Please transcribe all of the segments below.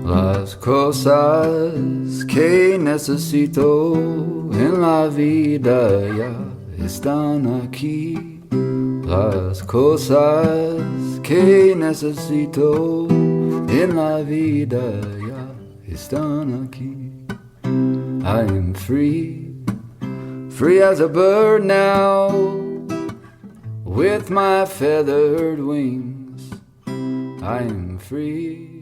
Las cosas que necesito en la vida ya están aquí. Las cosas que necesito en la vida ya están aquí. I am free, free as a bird now, with my feathered wings. I am free,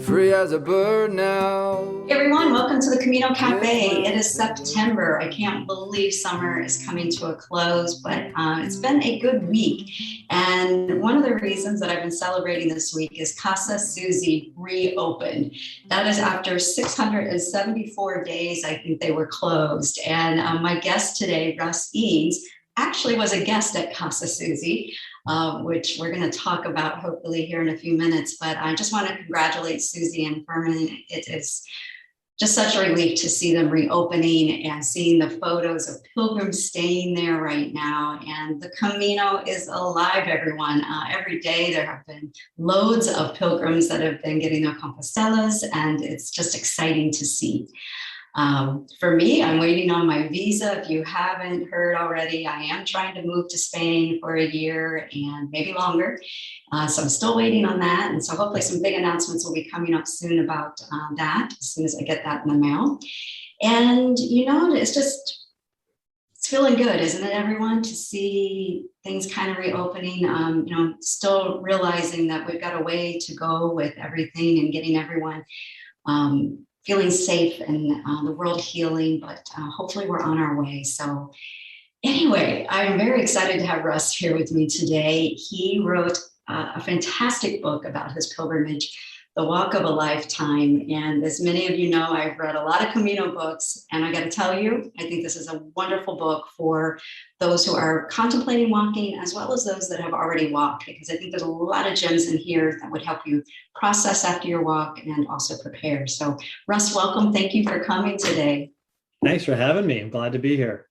free as a bird now. Hey everyone, welcome to the Camino Cafe. It is September. I can't believe summer is coming to a close, but it's been a good week. And one of the reasons that I've been celebrating this week is Casa Susie reopened. That is after 674 days, I think they were closed. And my guest today, Russ Eanes, actually was a guest at Casa Susie, which we're going to talk about hopefully here in a few minutes. But I just want to congratulate Susie and Furman. It is just such a relief to see them reopening and seeing the photos of pilgrims staying there right now. And the Camino is alive, everyone. Every day there have been loads of pilgrims that have been getting their compostelas, and it's just exciting to see. For me, I'm waiting on my visa. If you haven't heard already, I am trying to move to Spain for a year and maybe longer. So I'm still waiting on that. And so hopefully some big announcements will be coming up soon about that as soon as I get that in the mail. And, it's feeling good, isn't it, everyone, to see things kind of reopening, still realizing that we've got a way to go with everything and getting everyone feeling safe and the world healing, but hopefully we're on our way. So anyway, I'm very excited to have Russ here with me today. He wrote a fantastic book about his pilgrimage, The Walk of a Lifetime. And as many of you know, I've read a lot of Camino books, and I got to tell you, I think this is a wonderful book for those who are contemplating walking, as well as those that have already walked, because I think there's a lot of gems in here that would help you process after your walk and also prepare. So Russ, welcome. Thank you for coming today. Thanks for having me. I'm glad to be here.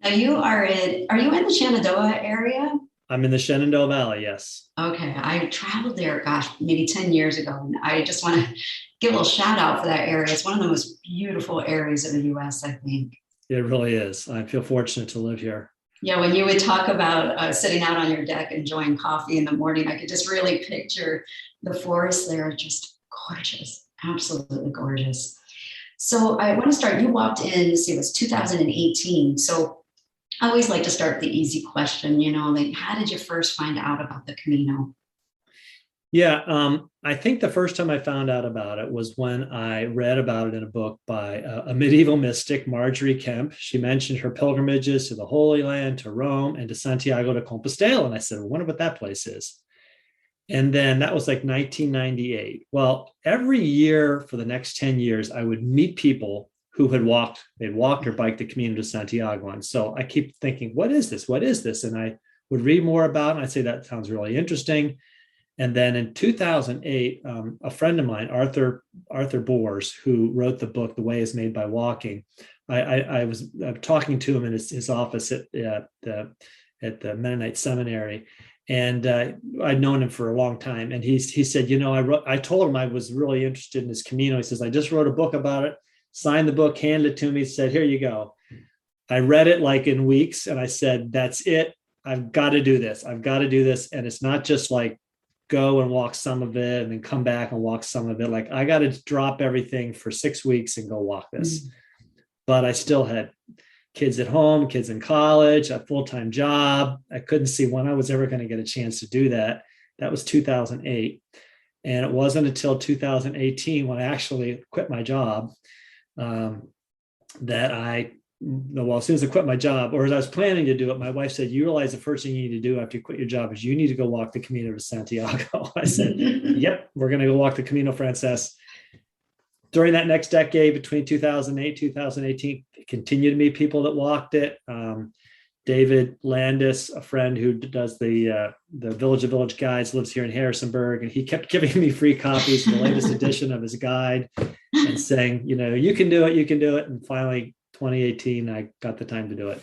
Now are you in the Shenandoah area? I'm in the Shenandoah Valley, yes. Okay, I traveled there, maybe 10 years ago. And I just want to give a little shout out for that area. It's one of the most beautiful areas of the US, I think. It really is. I feel fortunate to live here. Yeah, when you would talk about sitting out on your deck enjoying coffee in the morning, I could just really picture the forest there, just gorgeous, absolutely gorgeous. So I want to start, you walked in, it was 2018. So I always like to start with the easy question, how did you first find out about the Camino? Yeah, I think the first time I found out about it was when I read about it in a book by a medieval mystic, Marjorie Kemp. She mentioned her pilgrimages to the Holy Land, to Rome, and to Santiago de Compostela. And I said, I wonder what that place is. And then that was like 1998. Well, every year for the next 10 years, I would meet people who they'd walked or biked the Camino de Santiago. And so I keep thinking, what is this? What is this? And I would read more about it. And I'd say, that sounds really interesting. And then in 2008, a friend of mine, Arthur Boers, who wrote the book, The Way is Made by Walking, I was talking to him in his office at the Mennonite Seminary. And I'd known him for a long time. And he said, I told him I was really interested in this Camino. He says, I just wrote a book about it, signed the book, handed it to me, said, here you go. I read it like in weeks. And I said, that's it. I've got to do this. I've got to do this. And it's not just like go and walk some of it and then come back and walk some of it. Like I got to drop everything for 6 weeks and go walk this. But I still had kids at home, kids in college, a full-time job. I couldn't see when I was ever going to get a chance to do that. That was 2008. And it wasn't until 2018 when I actually quit my job as soon as I quit my job, or as I was planning to do it, my wife said, you realize the first thing you need to do after you quit your job is you need to go walk the Camino de Santiago. I said, yep, we're going to go walk the Camino Frances. During that next decade, between 2008, 2018, continued to meet people that walked it. David Landis, a friend who does the Village of Village Guides, lives here in Harrisonburg, and he kept giving me free copies of the latest edition of his guide and saying, you can do it. And finally, 2018, I got the time to do it.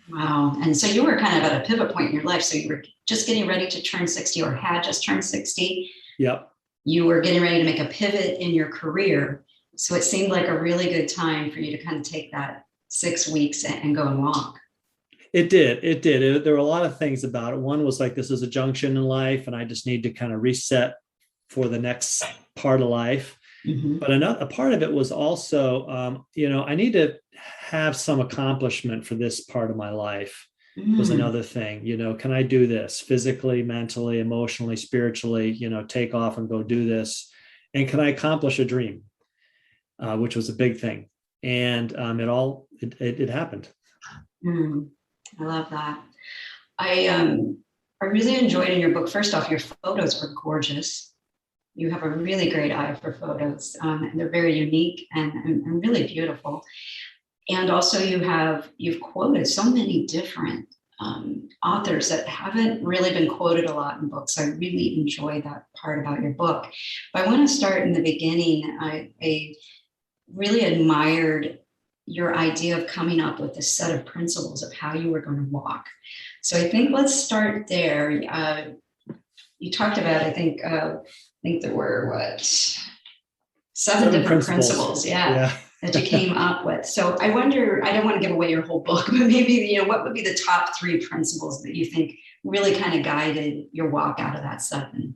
Wow. And so you were kind of at a pivot point in your life. So you were just getting ready to turn 60 or had just turned 60. Yep. you were getting ready to make a pivot in your career. So it seemed like a really good time for you to kind of take that 6 weeks and go and walk. It did. There were a lot of things about it. One was like, this is a junction in life, and I just need to kind of reset for the next part of life. Mm-hmm. But a part of it was also, I need to have some accomplishment for this part of my life. Was another thing. Can I do this physically, mentally, emotionally, spiritually, take off and go do this? And can I accomplish a dream? Which was a big thing. And it happened. I love that. I really enjoyed in your book, first off, your photos were gorgeous. You have a really great eye for photos. And they're very unique and really beautiful. And also you've quoted so many different authors that haven't really been quoted a lot in books. I really enjoy that part about your book. But I want to start in the beginning. I really admired your idea of coming up with a set of principles of how you were going to walk. So I think let's start there. You talked about, I think there were seven different principles. Yeah. That you came up with. So I wonder, I don't want to give away your whole book, but maybe, what would be the top 3 principles that you think really kind of guided your walk out of that 7?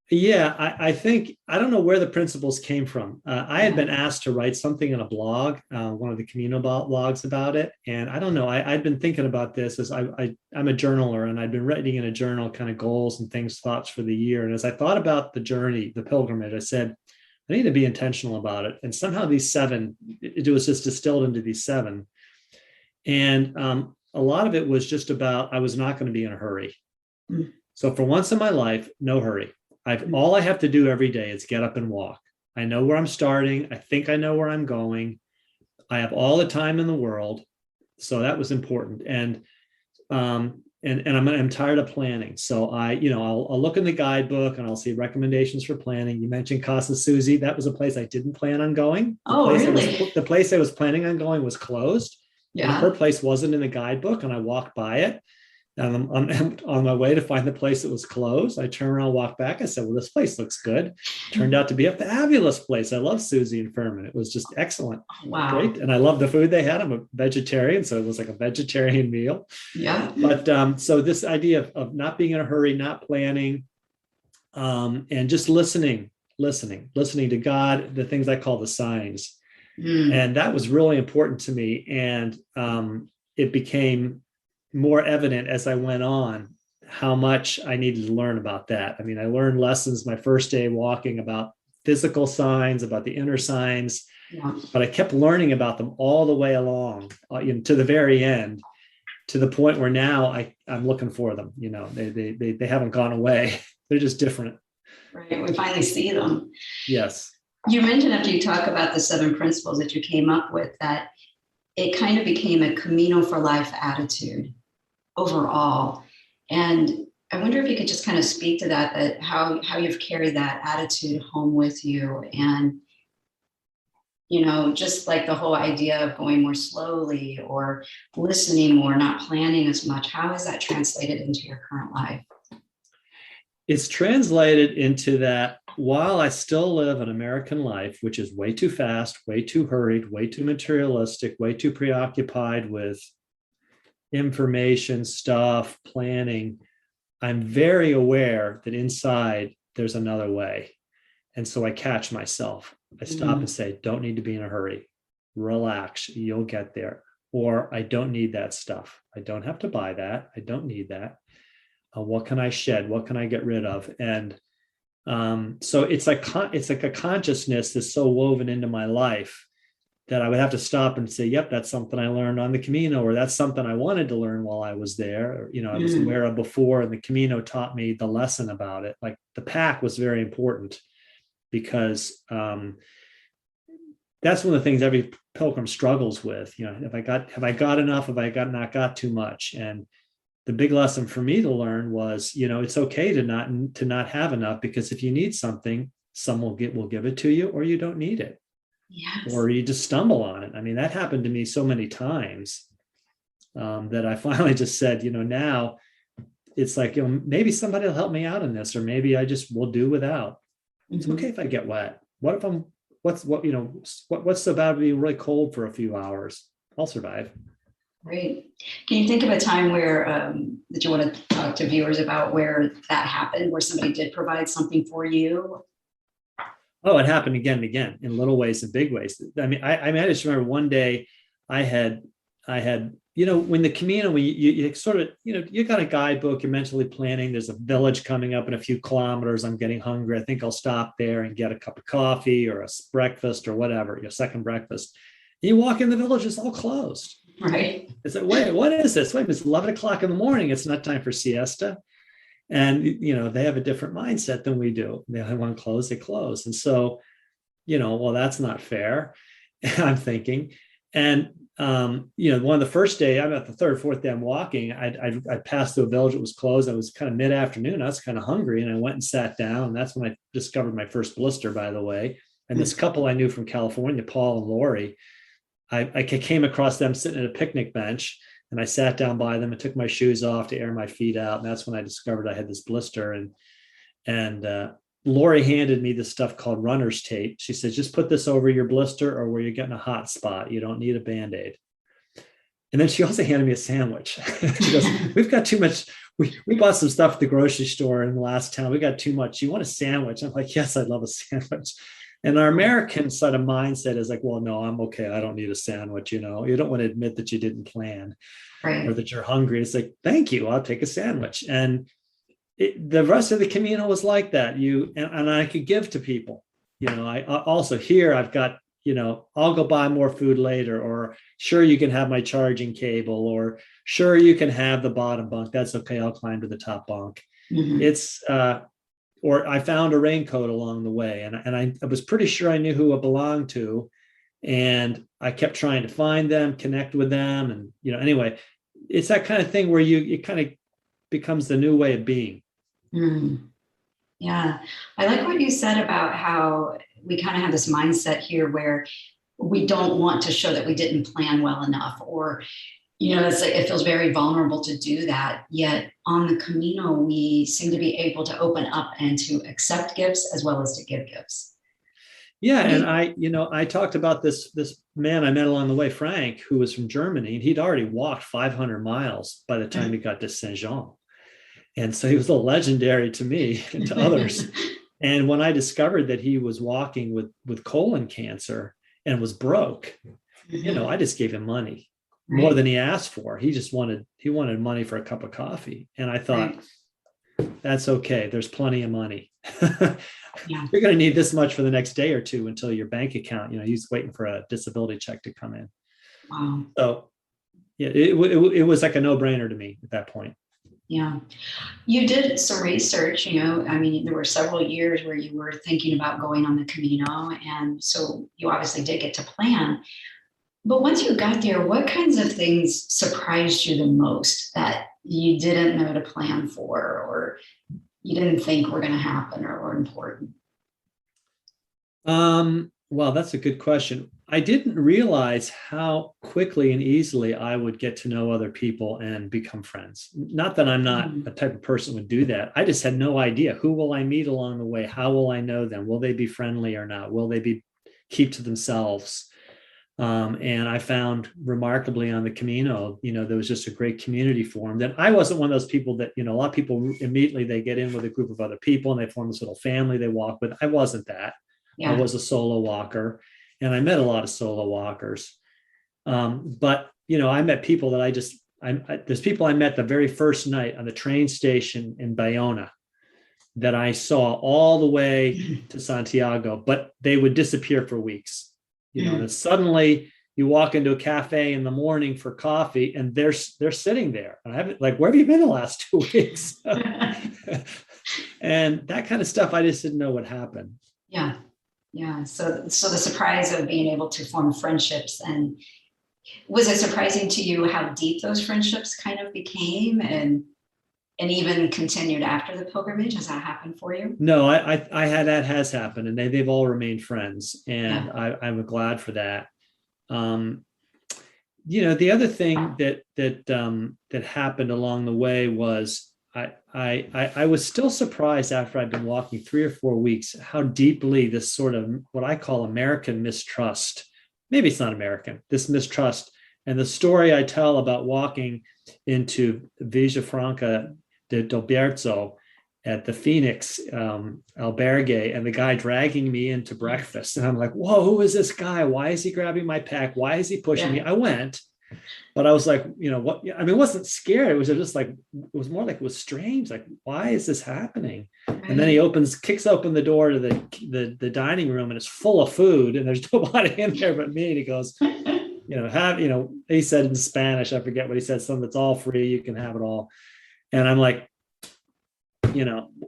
Yeah, I think, I don't know where the principles came from. I had been asked to write something in a blog, one of the Camino blogs about it. And I don't know, I'd been thinking about this as I'm a journaler, and I'd been writing in a journal kind of goals and things, thoughts for the year. And as I thought about the journey, the pilgrimage, I said, I need to be intentional about it. And somehow these 7, it was just distilled into these 7. And a lot of it was just about, I was not going to be in a hurry. So for once in my life, no hurry. All I have to do every day is get up and walk. I know where I'm starting. I think I know where I'm going. I have all the time in the world. So that was important. And I'm tired of planning. So I'll look in the guidebook and I'll see recommendations for planning. You mentioned Casa Susie. That was a place I didn't plan on going. Really? The place I was planning on going was closed. Yeah. And her place wasn't in the guidebook, and I walked by it. And I'm on my way to find the place that was closed. I turned around, walked back. I said, well, this place looks good. Turned out to be a fabulous place. I love Susie and Furman. It was just excellent. Wow. Great. And I love the food they had. I'm a vegetarian, so it was like a vegetarian meal. Yeah. But so this idea of not being in a hurry, not planning, and just listening to God, the things I call the signs. And that was really important to me. And it became more evident as I went on how much I needed to learn about that. I mean, I learned lessons my first day walking about physical signs, about the inner signs, but I kept learning about them all the way along to the very end, to the point where now I'm looking for them. They haven't gone away. They're just different. Right. We finally see them. Yes. You mentioned, after you talk about the 7 principles that you came up with, that it kind of became a Camino for life attitude overall. And I wonder if you could just kind of speak to that how you've carried that attitude home with you, and, just like the whole idea of going more slowly or listening more, not planning as much. How is that translated into your current life? It's translated into that while I still live an American life, which is way too fast, way too hurried, way too materialistic, way too preoccupied with information, stuff, planning, I'm very aware that inside there's another way. And so I catch myself. I stop and say, don't need to be in a hurry. Relax, you'll get there. Or I don't need that stuff. I don't have to buy that. I don't need that. What can I shed? What can I get rid of? And so it's like a consciousness that's so woven into my life that I would have to stop and say, yep, that's something I learned on the Camino, or that's something I wanted to learn while I was there. Or, I was aware of before, and the Camino taught me the lesson about it. Like the pack was very important, because that's one of the things every pilgrim struggles with. Have I got enough? Have I not got too much? And the big lesson for me to learn was, it's okay to not have enough, because if you need something, someone will give it to you, or you don't need it. Yes. Or you just stumble on it. I mean, that happened to me so many times that I finally just said, now it's like, maybe somebody will help me out in this, or maybe I just will do without. It's Mhm. okay if I get wet. What if what's so bad being really cold for a few hours? I'll survive. Great. Can you think of a time where that you want to talk to viewers about where that happened, where somebody did provide something for you? Oh, it happened again and again in little ways and big ways. I mean, I just remember one day I had, when the Camino, when you sort of, you got a guidebook, you're mentally planning, there's a village coming up in a few kilometers. I'm getting hungry. I think I'll stop there and get a cup of coffee or a breakfast or whatever, your second breakfast. And you walk in the village, it's all closed. Right. It's like, wait, what is this? Wait, it's 11 o'clock in the morning. It's not time for siesta. And they have a different mindset than we do. They want to close, they close. And so, well, that's not fair. I'm thinking. And one of the first day, I'm at the third, fourth day I'm walking, I passed through a village that was closed. I was kind of mid-afternoon. I was kind of hungry, and I went and sat down. And that's when I discovered my first blister, by the way. And this couple I knew from California, Paul and Lori, I came across them sitting at a picnic bench, and I sat down by them and took my shoes off to air my feet out. And that's when I discovered I had this blister. And Lori handed me this stuff called runner's tape. She said, just put this over your blister or where you're getting a hot spot. You don't need a Band-Aid. And then she also handed me a sandwich. She goes, we've got too much. We bought some stuff at the grocery store in the last town. We got too much. You want a sandwich? I'm like, yes, I'd love a sandwich. And our American sort of mindset is like, well, no, I'm okay. I don't need a sandwich. You don't want to admit that you didn't plan, Right. or that you're hungry. It's like, thank you. I'll take a sandwich. And the rest of the Camino was like that. And I could give to people. I also here I've got, I'll go buy more food later, or sure, you can have my charging cable, or sure, you can have the bottom bunk. That's okay. I'll climb to the top bunk. Mhm. It's or I found a raincoat along the way, and I was pretty sure I knew who it belonged to, and I kept trying to find them, connect with them, and anyway, it's that kind of thing where it kind of becomes the new way of being. Mm. Yeah. I like what you said about how we kind of have this mindset here where we don't want to show that we didn't plan well enough, or it's like it feels very vulnerable to do that. Yet on the Camino, we seem to be able to open up and to accept gifts as well as to give gifts. Yeah, and I talked about this man I met along the way, Frank, who was from Germany, and he'd already walked 500 miles by the time he got to Saint Jean, and so he was a legendary to me and to others. And when I discovered that he was walking with colon cancer and was broke, I just gave him money. More than he asked for. He wanted money for a cup of coffee. And I thought, that's okay. There's plenty of money. Yeah. You're going to need this much for the next day or two until your bank account, he's waiting for a disability check to come in. Wow. So yeah, it was like a no-brainer to me at that point. Yeah. You did some research, there were several years where you were thinking about going on the Camino. And so you obviously did get to plan. But once you got there, what kinds of things surprised you the most that you didn't know to plan for, or you didn't think were going to happen or were important? Well, that's a good question. I didn't realize how quickly and easily I would get to know other people and become friends. Not that I'm not a type of person who would do that. I just had no idea. Who will I meet along the way? How will I know them? Will they be friendly or not? Will they keep to themselves? And I found remarkably on the Camino, there was just a great community formed. And I wasn't one of those people that, a lot of people immediately they get in with a group of other people and they form this little family they walk with. I wasn't that. Yeah. I was a solo walker, and I met a lot of solo walkers. But, I met people that there's people I met the very first night on the train station in Bayona that I saw all the way to Santiago, but they would disappear for weeks. And suddenly you walk into a cafe in the morning for coffee and they're sitting there. And I haven't, where have you been the last 2 weeks? And that kind of stuff, I just didn't know what happened. Yeah. Yeah. So the surprise of being able to form friendships, and was it surprising to you how deep those friendships kind of became and even continued after the pilgrimage? Has that happened for you? No, I had, that has happened, and they've all remained friends, and yeah. I'm glad for that. The other thing that happened along the way was I was still surprised after I'd been walking 3 or 4 weeks how deeply this sort of what I call American mistrust, maybe it's not American, this mistrust, and the story I tell about walking into Villafranca del Bierzo at the Phoenix albergue, and the guy dragging me into breakfast, and I'm like, whoa, who is this guy? Why is he grabbing my pack? Why is he pushing me? I went. But I was like, what? I mean, it wasn't scared. It was just like, it was more like it was strange. Like, why is this happening? Right. And then he kicks open the door to the dining room, and it's full of food, and there's nobody in there but me. And he goes, he said in Spanish, I forget what he said, something that's all free. You can have it all. And I'm like,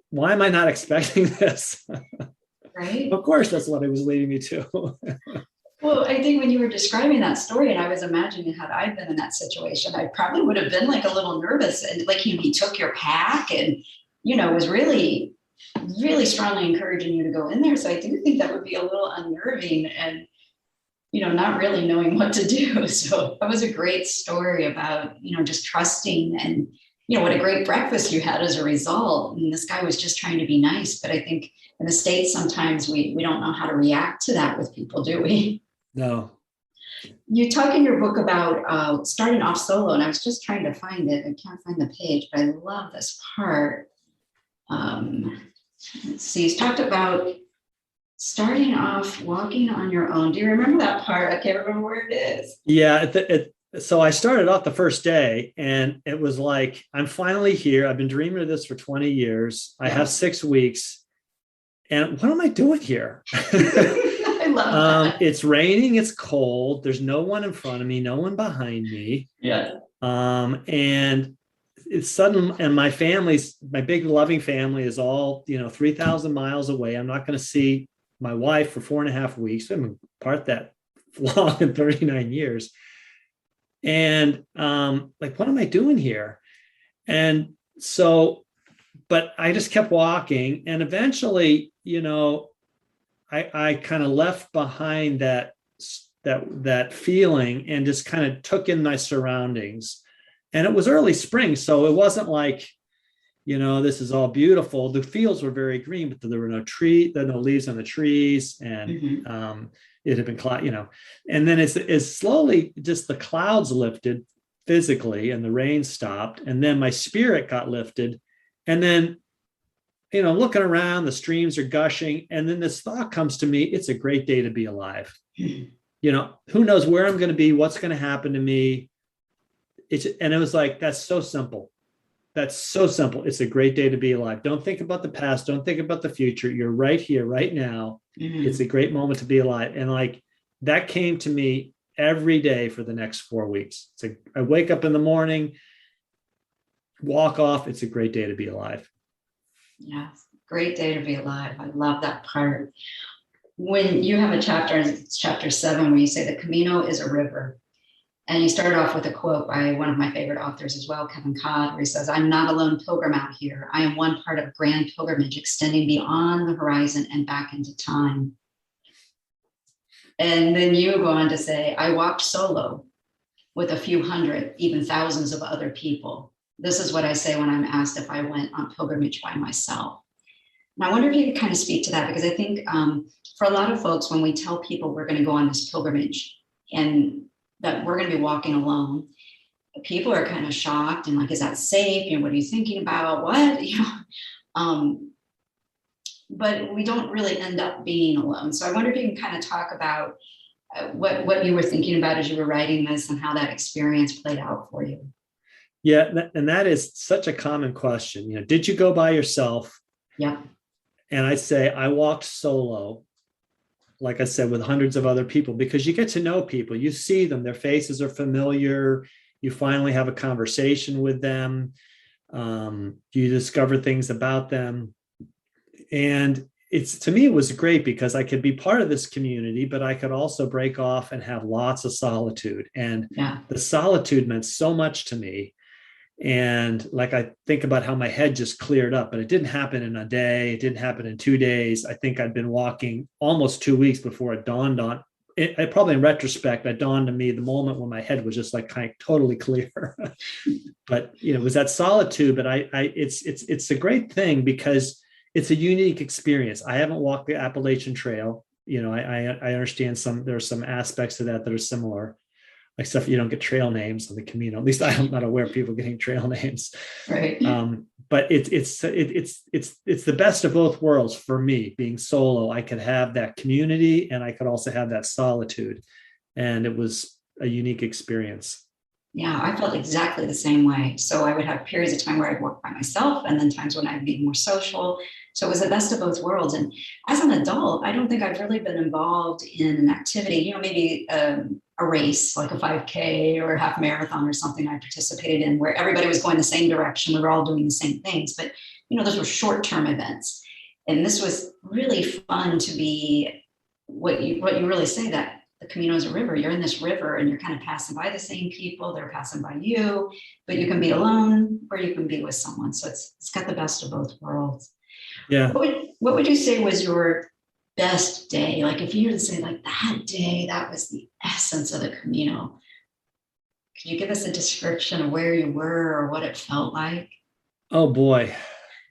why am I not expecting this? Right. Of course, that's what it was leading me to. Well, I think when you were describing that story, and I was imagining had I been in that situation, I probably would have been like a little nervous. And like he took your pack and, was really, really strongly encouraging you to go in there. So I do think that would be a little unnerving and, not really knowing what to do. So that was a great story about, just trusting and, what a great breakfast you had as a result. And this guy was just trying to be nice. But I think in the States, sometimes we don't know how to react to that with people, do we? No. You talk in your book about starting off solo, and I was just trying to find it. I can't find the page, but I love this part. Let's see. He's talked about starting off walking on your own. Do you remember that part? I can't remember where it is. Yeah. So I started off the first day, and it was like, I'm finally here. I've been dreaming of this for 20 years. I have 6 weeks. And what am I doing here? I love that. It's raining. It's cold. There's no one in front of me, no one behind me. Yeah. And it's sudden. And my big loving family is all, 3,000 miles away. I'm not going to see my wife for 4.5 weeks. I've been apart that long in 39 years. And what am I doing here? And so, but I just kept walking, and eventually, I kind of left behind that feeling and just kind of took in my surroundings. And it was early spring, so it wasn't like, this is all beautiful. The fields were very green, but there were no leaves on the trees, and it had been cloud, and then it's slowly just the clouds lifted physically, and the rain stopped, and then my spirit got lifted, and then, looking around, the streams are gushing, and then this thought comes to me: it's a great day to be alive. Who knows where I'm going to be, what's going to happen to me. And it was like, that's so simple. That's so simple. It's a great day to be alive. Don't think about the past. Don't think about the future. You're right here, right now. Mm-hmm. It's a great moment to be alive. And that came to me every day for the next 4 weeks. I wake up in the morning, walk off. It's a great day to be alive. Yes. Great day to be alive. I love that part. When you have a chapter, it's chapter 7, where you say the Camino is a river. And you started off with a quote by one of my favorite authors as well, Kevin Codd, where he says, "I'm not a lone pilgrim out here. I am one part of a grand pilgrimage extending beyond the horizon and back into time." And then you go on to say, "I walked solo with a few hundred, even thousands of other people. This is what I say when I'm asked if I went on pilgrimage by myself." And I wonder if you could kind of speak to that, because I think for a lot of folks, when we tell people we're going to go on this pilgrimage and that we're going to be walking alone, people are kind of shocked and like, is that safe? What are you thinking about? What? But we don't really end up being alone. So I wonder if you can kind of talk about what you were thinking about as you were writing this and how that experience played out for you. Yeah. And that is such a common question. Did you go by yourself? Yeah. And I say, I walked solo, like I said, with hundreds of other people, because you get to know people. You see them, their faces are familiar. You finally have a conversation with them. You discover things about them. And to me, it was great because I could be part of this community, but I could also break off and have lots of solitude. And the solitude meant so much to me. And I think about how my head just cleared up, but it didn't happen in a day. It didn't happen in 2 days. I think I'd been walking almost 2 weeks before it dawned on it probably in retrospect, that dawned on me the moment when my head was just like kind of totally clear. But it was that solitude. But it's a great thing because it's a unique experience. I haven't walked the Appalachian Trail. I understand there's some aspects of that are similar, except for you don't get trail names on the Camino. At least I'm not aware of people getting trail names. Right. But it's the best of both worlds for me. Being solo, I could have that community and I could also have that solitude, and it was a unique experience. Yeah, I felt exactly the same way. So I would have periods of time where I'd work by myself and then times when I'd be more social. So it was the best of both worlds. And as an adult, I don't think I've really been involved in an activity, maybe a race like a 5K or a half marathon or something I participated in where everybody was going the same direction. We were all doing the same things, but those were short-term events. And this was really fun to be what you really say, that the Camino is a river. You're in this river and you're kind of passing by the same people. They're passing by you, but you can be alone or you can be with someone. So it's got the best of both worlds. Yeah. What would you say was your best day? Like if you were to say like that day, that was the essence of the Camino. Can you give us a description of where you were or what it felt like? Oh boy,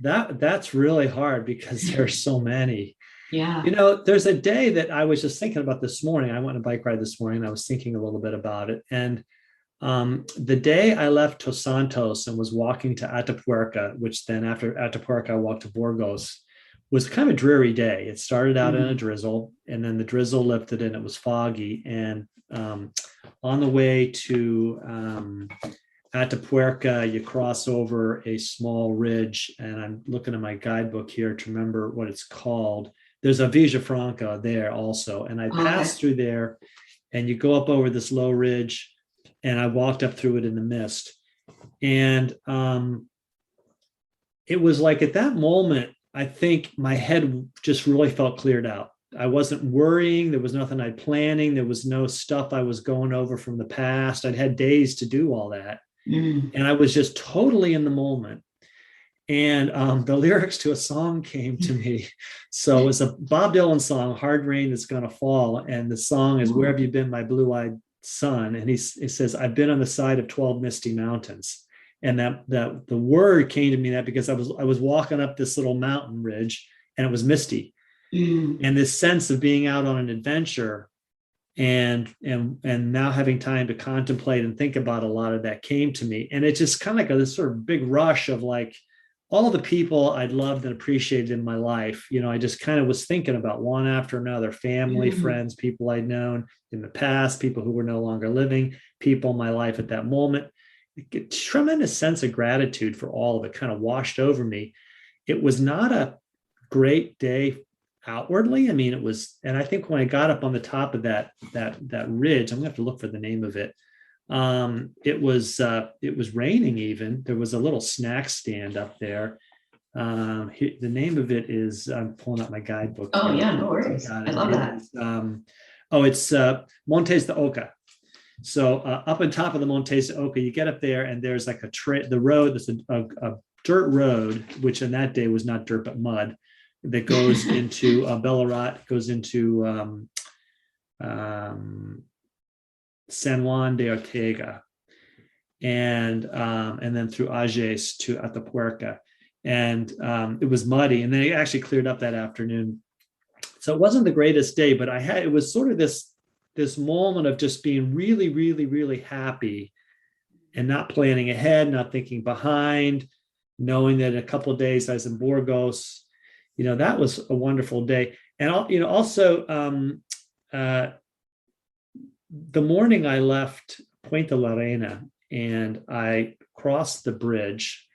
that's really hard because there's so many. Yeah. There's a day that I was just thinking about this morning. I went on a bike ride this morning and I was thinking a little bit about it. And the day I left Los Santos and was walking to Atapuerca, which then after Atapuerca, I walked to Burgos, was kind of a dreary day. It started out in a drizzle and then the drizzle lifted and it was foggy. And on the way to Atapuerca, you cross over a small ridge, and I'm looking at my guidebook here to remember what it's called. There's a Villa Franca there also. And I passed through there and you go up over this low ridge and I walked up through it in the mist. And it was like at that moment, I think my head just really felt cleared out. I wasn't worrying. There was nothing I'd planning. There was no stuff I was going over from the past. I'd had days to do all that. And I was just totally in the moment. And the lyrics to a song came to me. So it was a Bob Dylan song, Hard Rain That's Gonna Fall. And the song is Where Have You Been, My Blue-Eyed Son? And he says, I've been on the side of 12 misty mountains. And that the word came to me that because I was walking up this little mountain ridge and it was misty. And this sense of being out on an adventure and now having time to contemplate and think about a lot of that came to me. And it just kind of like this sort of big rush of like all the people I'd loved and appreciated in my life. I just kind of was thinking about one after another, family, friends, people I'd known in the past, people who were no longer living, people in my life at that moment. A tremendous sense of gratitude for all of it kind of washed over me. It was not a great day outwardly. I mean, it was, and I think when I got up on the top of that ridge, I'm gonna have to look for the name of it. It was raining even. There was a little snack stand up there. The name of it is, I'm pulling out my guidebook. Oh yeah, no worries. I love that. It's Montes de Oca. So up on top of the Montes de Oca, you get up there and there's like the road, there's a dirt road, which in that day was not dirt, but mud, that goes into Bellarat, goes into San Juan de Ortega, and then through Ages to Atapuerca. And it was muddy, and then it actually cleared up that afternoon. So it wasn't the greatest day, but it was sort of this moment of just being really, really, really happy and not planning ahead, not thinking behind, knowing that in a couple of days I was in Burgos. That was a wonderful day. And also the morning I left Puente La Reina and I crossed the bridge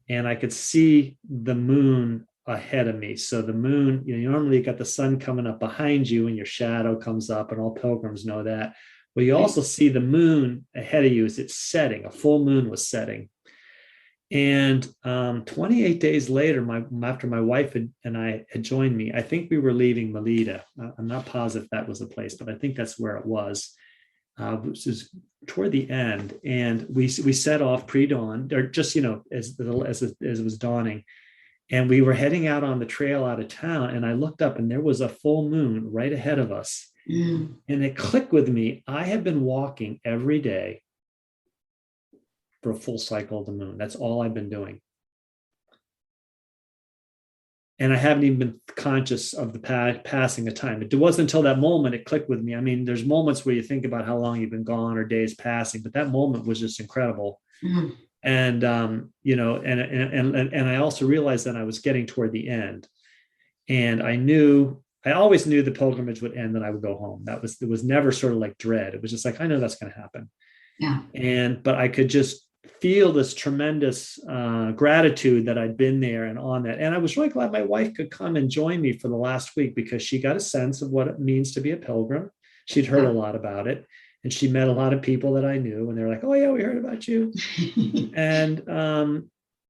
and I could see the moon ahead of me. So the moon, normally you got the sun coming up behind you and your shadow comes up, and all pilgrims know that. Well, you also see the moon ahead of you as it's setting. A full moon was setting. And 28 days later, after my wife and I had joined me, I think we were leaving Melita. I'm not positive that was the place, but I think that's where it was. Which is toward the end, and we set off pre-dawn, or just as it was dawning, and we were heading out on the trail out of town. And I looked up, and there was a full moon right ahead of us. Mm. And it clicked with me. I have been walking every day for a full cycle of the moon. That's all I've been doing. And I haven't even been conscious of the passing of time. It wasn't until that moment it clicked with me. I mean, there's moments where you think about how long you've been gone or days passing, but that moment was just incredible. Mm. And and I also realized that I was getting toward the end, and I always knew the pilgrimage would end and I would go home. It was never sort of like dread. It was just like, I know that's going to happen. Yeah. But I could just feel this tremendous gratitude that I'd been there and on that. And I was really glad my wife could come and join me for the last week, because she got a sense of what it means to be a pilgrim. She'd heard a lot about it, and she met a lot of people that I knew, and they were like, oh yeah, we heard about you. And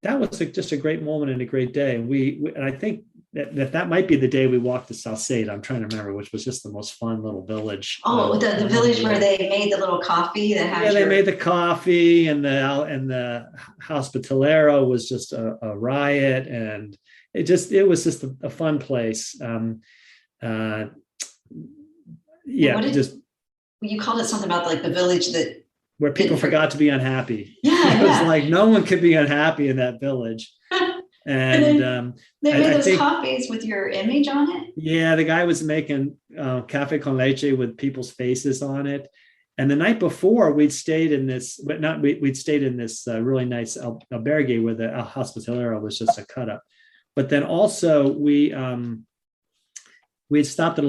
that was just a great moment and a great day. And I think that might be the day we walked to Salcedo. I'm trying to remember, which was just the most fun little village. Oh, the village where they made the little coffee that had they made the coffee, and the hospitalero was just a riot, and it was just a fun place. You called it something about like the village that where people forgot to be unhappy. Yeah, it was like no one could be unhappy in that village. And they made those coffees with your image on it. Yeah, the guy was making cafe con leche with people's faces on it. And the night before, we'd stayed in this really nice albergue where the hospitalero was just a cut up. But then also we had stopped at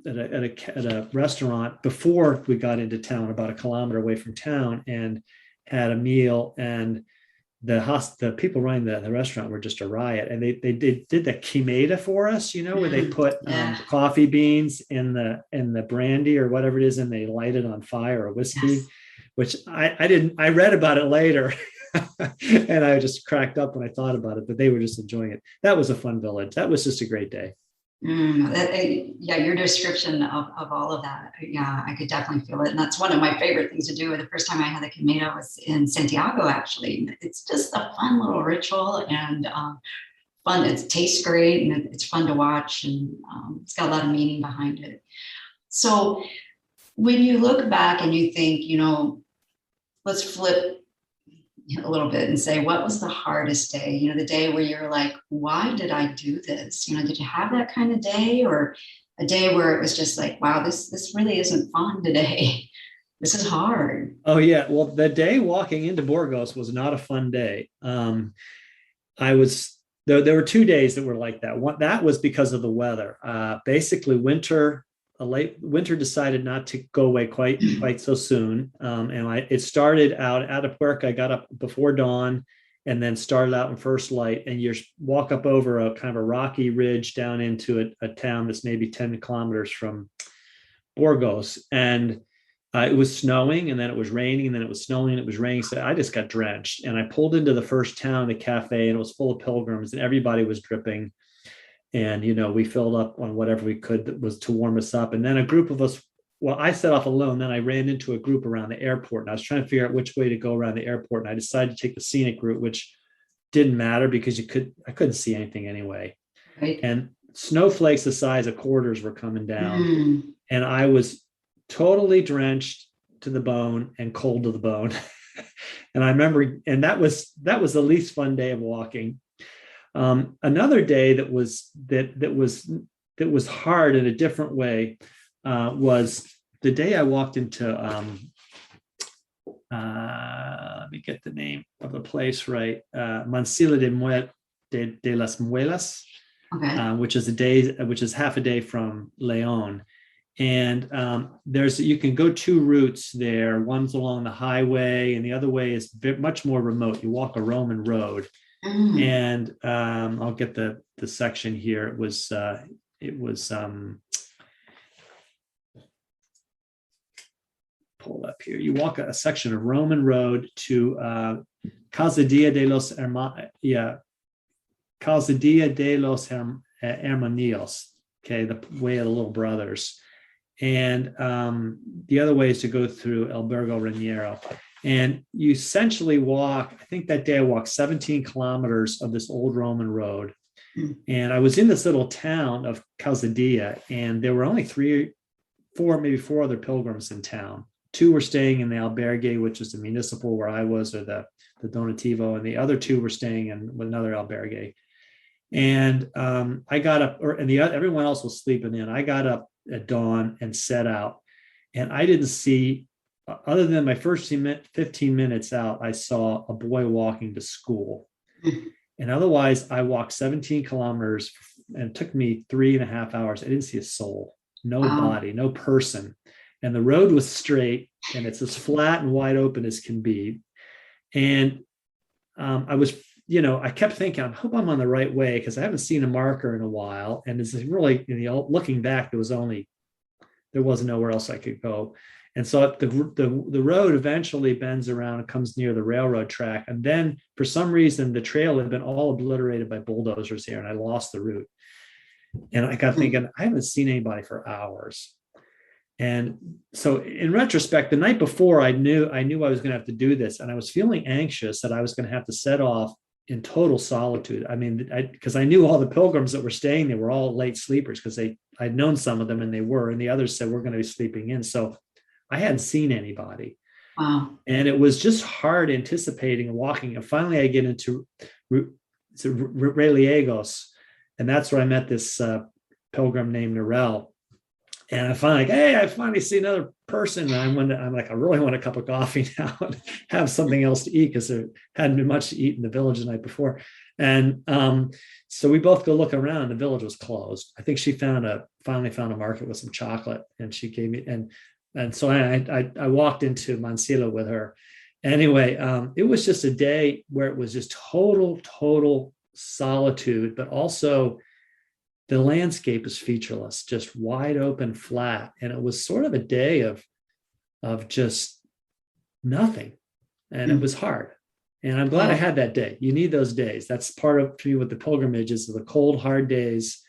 a restaurant before we got into town, about a kilometer away from town, and had a meal. And the people running the restaurant were just a riot, and they did the quimeta for us, where they put coffee beans in the brandy or whatever it is, and they light it on fire, or whiskey, which I read about it later. And I just cracked up when I thought about it, but they were just enjoying it. That was a fun village. That was just a great day. Your description of all of that, I could definitely feel it. And that's one of my favorite things to do. The first time I had the Camino was in Santiago, actually. It's just a fun little ritual, and fun. It tastes great, and it's fun to watch, and it's got a lot of meaning behind it. So when you look back and you think, let's flip a little bit and say, what was the hardest day? The day where you're like, why did I do this? Did you have that kind of day, or a day where it was just like, wow, this really isn't fun today. This is hard. Oh yeah. Well, the day walking into Burgos was not a fun day. There were 2 days that were like that. One, that was because of the weather. Basically late winter decided not to go away quite so soon. It started out of work. I got up before dawn, and then started out in first light, and you walk up over a kind of a rocky ridge down into a town that's maybe 10 kilometers from Burgos. And it was snowing, and then it was raining, and then it was snowing, and it was raining. So I just got drenched, and I pulled into the first town, the cafe, and it was full of pilgrims, and everybody was dripping. And, we filled up on whatever we could that was to warm us up. And then a group of us, I set off alone. Then I ran into a group around the airport, and I was trying to figure out which way to go around the airport. And I decided to take the scenic route, which didn't matter because I couldn't see anything anyway. Right. And snowflakes the size of quarters were coming down. And I was totally drenched to the bone and cold to the bone. And I remember, and that was the least fun day of walking. Another day that was hard in a different way was the day I walked into. Let me get the name of the place right. Mansilla de las Muelas, okay. Which is half a day from León. And you can go 2 routes there. One's along the highway, and the other way is much more remote. You walk a Roman road. And I'll get the section here. It was pull up here. You walk a section of Roman road to Calzadilla de los Hermanos. Okay, the way of the little brothers. And the other way is to go through Albergo Raniero. And you essentially walk, I think that day I walked 17 kilometers of this old Roman road. And I was in this little town of Calzadilla, and there were only 3 maybe four other pilgrims in town. Two were staying in the albergue, which is the municipal where I was, or the donativo, and the other two were staying in another albergue. And I got up, everyone else was sleeping in. I got up at dawn and set out, and I didn't see, other than my first 15 minutes out, I saw a boy walking to school. And otherwise, I walked 17 kilometers, and it took me 3.5 hours. I didn't see a soul, no body, no person. And the road was straight, and it's as flat and wide open as can be. And I was, I kept thinking, I hope I'm on the right way, because I haven't seen a marker in a while. And it's really, looking back, there wasn't nowhere else I could go. And so the road eventually bends around and comes near the railroad track. And then for some reason, the trail had been all obliterated by bulldozers here, and I lost the route. And I got thinking, I haven't seen anybody for hours. And so in retrospect, the night before, I knew I was going to have to do this. And I was feeling anxious that I was going to have to set off in total solitude. I mean, because I knew all the pilgrims that were staying, they were all late sleepers, because I'd known some of them, and they were, and the others said, we're going to be sleeping in. So I hadn't seen anybody. Wow. And it was just hard anticipating and walking. And finally I get into Reliegos, and that's where I met this pilgrim named Narelle. And I finally, hey, I finally see another person. And I'm like, I really want a cup of coffee now and have something else to eat, because there hadn't been much to eat in the village the night before. And so we both go look around. The village was closed. I think she finally found a market with some chocolate, and she gave me, and so I walked into Mansilla with her. Anyway, it was just a day where it was just total solitude, but also the landscape is featureless, just wide open, flat. And it was sort of a day of just nothing. And it was hard. And I'm glad I had that day. You need those days. That's part of, for me, what the pilgrimage is, the cold, hard days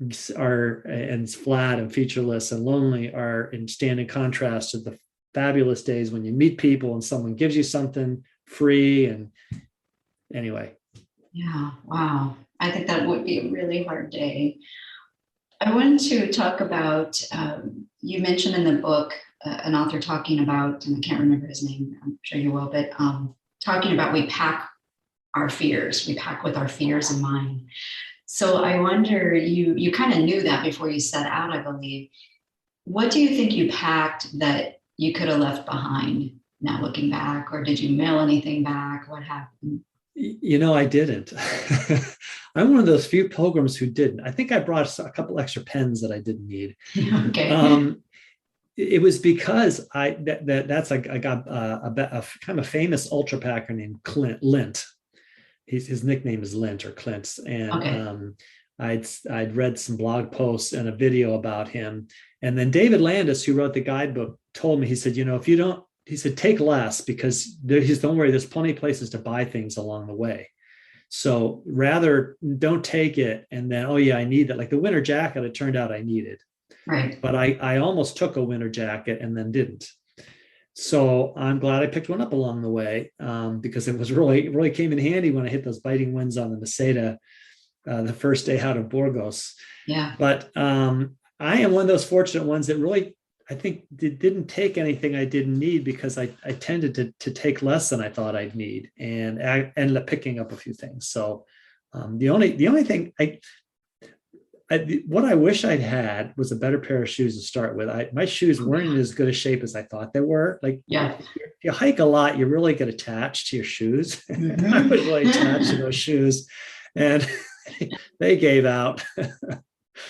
and it's flat and featureless and lonely are in standing contrast to the fabulous days when you meet people and someone gives you something free. And anyway. Yeah. Wow. I think that would be a really hard day. I wanted to talk about, you mentioned in the book, an author talking about, and I can't remember his name, I'm sure you will, but talking about we pack our fears. We pack with our fears in mind. So I wonder, you kind of knew that before you set out, I believe. What do you think you packed that you could have left behind now looking back? Or did you mail anything back? What happened? I didn't. I'm one of those few pilgrims who didn't. I think I brought a couple extra pens that I didn't need. Okay. It was because I got a kind of famous ultra packer named Lint. His nickname is Lint or Clint. And I'd read some blog posts and a video about him. And then David Landis, who wrote the guidebook, told me, he said, if you don't, he said, take less, because don't worry, there's plenty of places to buy things along the way. So rather don't take it and then, oh yeah, I need that. Like the winter jacket, it turned out I needed. Right. But I almost took a winter jacket and then didn't. So I'm glad I picked one up along the way, because it was really came in handy when I hit those biting winds on the Meseta the first day out of Burgos. Yeah. But I am one of those fortunate ones that really, I think, didn't take anything I didn't need, because I tended to take less than I thought I'd need, and I ended up picking up a few things. So the only thing what I wish I'd had was a better pair of shoes to start with. My shoes weren't in as good a shape as I thought they were. Like, if you hike a lot, you really get attached to your shoes. Mm-hmm. I was really attached to those shoes, and they gave out.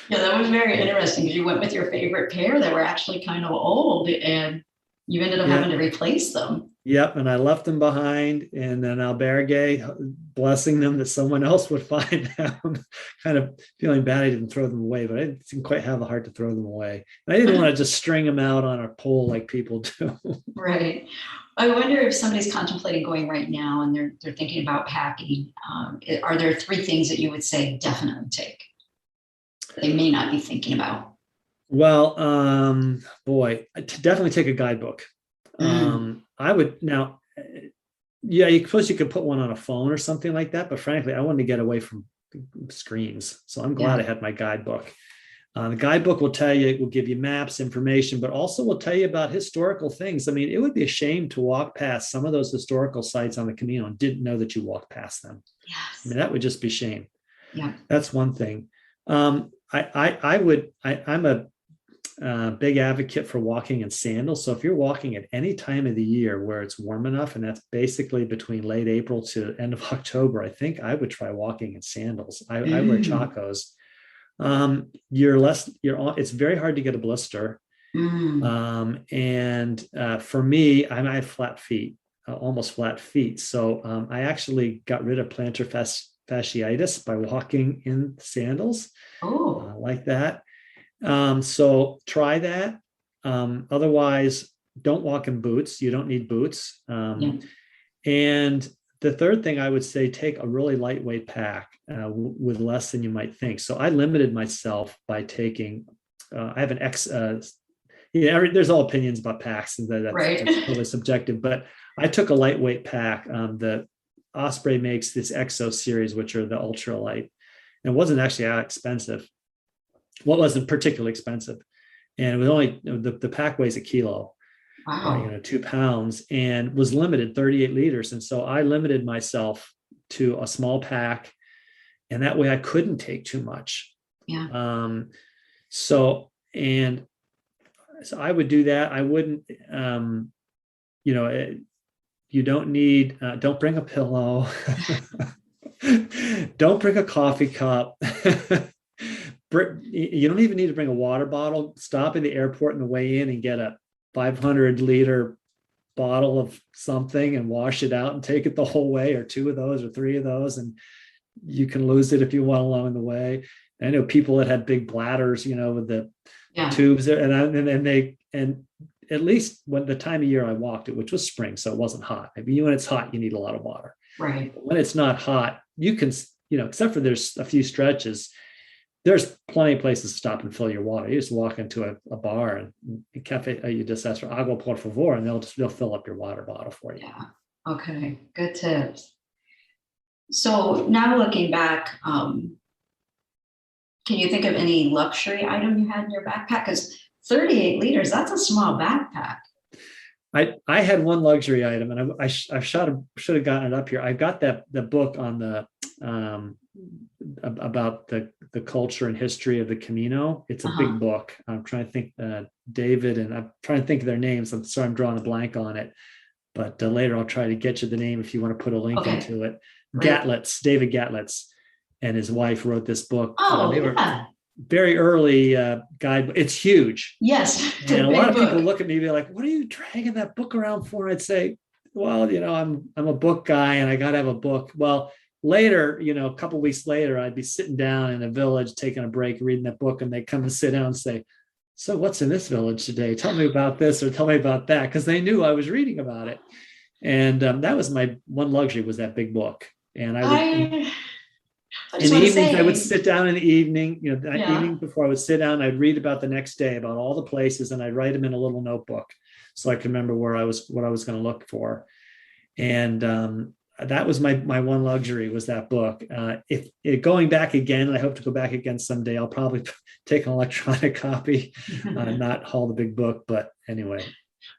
Yeah, that was very interesting, because you went with your favorite pair that were actually kind of old, and you ended up having to replace them. Yep, and I left them behind in an albergue, blessing them that someone else would find them. Kind of feeling bad I didn't throw them away, but I didn't quite have the heart to throw them away. And I didn't want to just string them out on a pole like people do. Right. I wonder if somebody's contemplating going right now and they're thinking about packing. Are there 3 things that you would say definitely take? They may not be thinking about? Well, definitely take a guidebook. I would now, you suppose you could put one on a phone or something like that, but frankly, I wanted to get away from screens. So I'm glad I had my guidebook. The guidebook will tell you, it will give you maps, information, but also will tell you about historical things. I mean, it would be a shame to walk past some of those historical sites on the Camino and didn't know that you walked past them. Yes. I mean, that would just be shame. Yeah. That's one thing. I'm a big advocate for walking in sandals. So if you're walking at any time of the year where it's warm enough, and that's basically between late April to end of October, I think I would try walking in sandals. I wear Chacos. It's very hard to get a blister. And for me, I have flat feet, almost flat feet. So I actually got rid of plantar fasciitis by walking in sandals like that. So try that. Otherwise, don't walk in boots. You don't need boots. And the third thing I would say, take a really lightweight pack with less than you might think. So I limited myself by taking, I have an there's all opinions about packs, and that's totally subjective, but I took a lightweight pack. The Osprey makes this Exo series, which are the ultralight, and it wasn't actually that expensive. Well, it wasn't particularly expensive. And it was only, the pack weighs a kilo. Wow. 2 pounds, and was limited 38 liters. And so I limited myself to a small pack, and that way I couldn't take too much. Yeah. So I would do that. I wouldn't, you don't need, don't bring a pillow. Don't bring a coffee cup. You don't even need to bring a water bottle. Stop at the airport on the way in and get a 500-liter bottle of something and wash it out and take it the whole way, or 2 of those or 3 of those, and you can lose it if you want along the way. I know people that had big bladders, with the tubes, and at least when the time of year I walked it, which was spring, so it wasn't hot. I mean, when it's hot, you need a lot of water. Right. But when it's not hot, you can, except for there's a few stretches, there's plenty of places to stop and fill your water. You just walk into a bar and a cafe, you just ask for agua por favor, and they'll fill up your water bottle for you. Yeah. Okay. Good tips. So now looking back, can you think of any luxury item you had in your backpack? Because 38 liters, that's a small backpack. I had one luxury item, and I should have gotten it up here. I got the book on the about the culture and history of the Camino. It's a big book. I'm trying to think, David, and I'm trying to think of their names. I'm sorry, I'm drawing a blank on it, but later I'll try to get you the name if you want to put a link into it. David Gatlitz and his wife wrote this book. They were very early guide. It's huge. Yes. And a lot of people look at me and be like, what are you dragging that book around for? I'd say, well, I'm a book guy and I got to have a book. Well, later, a couple of weeks later, I'd be sitting down in a village, taking a break, reading that book, and they come and sit down and say, so what's in this village today? Tell me about this or tell me about that. Because they knew I was reading about it. And that was my one luxury, was that big book. And in the evenings, I would sit down in the evening, evening before I would sit down, I'd read about the next day, about all the places, and I'd write them in a little notebook so I could remember what I was going to look for. And that was my one luxury, was that book. If going back again, and I hope to go back again someday, I'll probably take an electronic copy, not haul the big book. But anyway.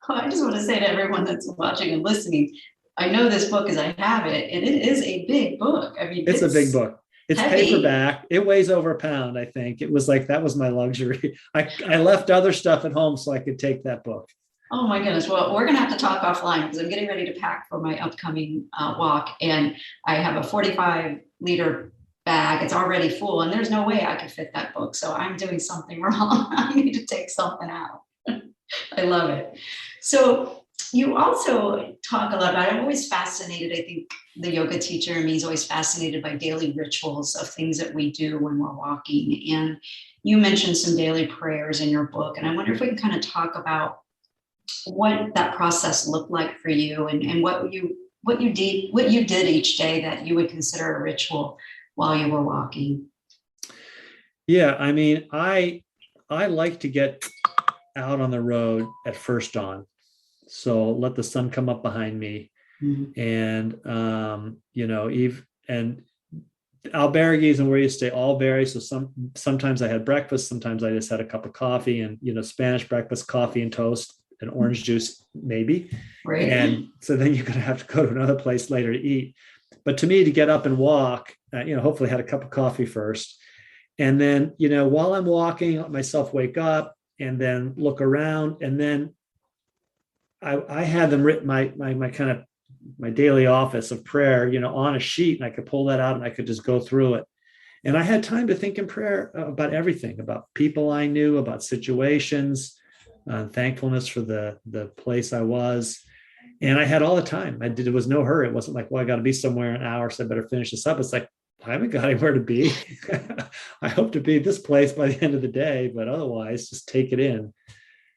Well, I just want to say to everyone that's watching and listening, I know this book as I have it, and it is a big book. I mean, it's a big book. It's heavy. Paperback. It weighs over a pound, I think. It was like, that was my luxury. I left other stuff at home so I could take that book. Oh my goodness. Well, we're going to have to talk offline because I'm getting ready to pack for my upcoming walk. And I have a 45-liter bag. It's already full, and there's no way I could fit that book. So I'm doing something wrong. I need to take something out. I love it. So you also talk a lot about, I'm always fascinated. I think the yoga teacher in me is always fascinated by daily rituals of things that we do when we're walking. And you mentioned some daily prayers in your book. And I wonder if we can kind of talk about what that process looked like for you, and what you did each day that you would consider a ritual while you were walking. Yeah, I mean, I like to get out on the road at first dawn. So let the sun come up behind me. And and albergues and where you stay all vary. So sometimes I had breakfast, sometimes I just had a cup of coffee, and Spanish breakfast, coffee and toast and orange juice, maybe. Right. And so then you're going to have to go to another place later to eat. But to me, to get up and walk, hopefully had a cup of coffee first. And then, while I'm walking, let myself wake up and then look around. And then I had them written, my kind of my daily office of prayer, on a sheet, and I could pull that out and I could just go through it. And I had time to think in prayer about everything, about people I knew, about situations, thankfulness for the place I was. And I had all the time. It was no hurry. It wasn't like, well, I got to be somewhere in an hour, so I better finish this up. It's like, I haven't got anywhere to be. I hope to be at this place by the end of the day, but otherwise just take it in.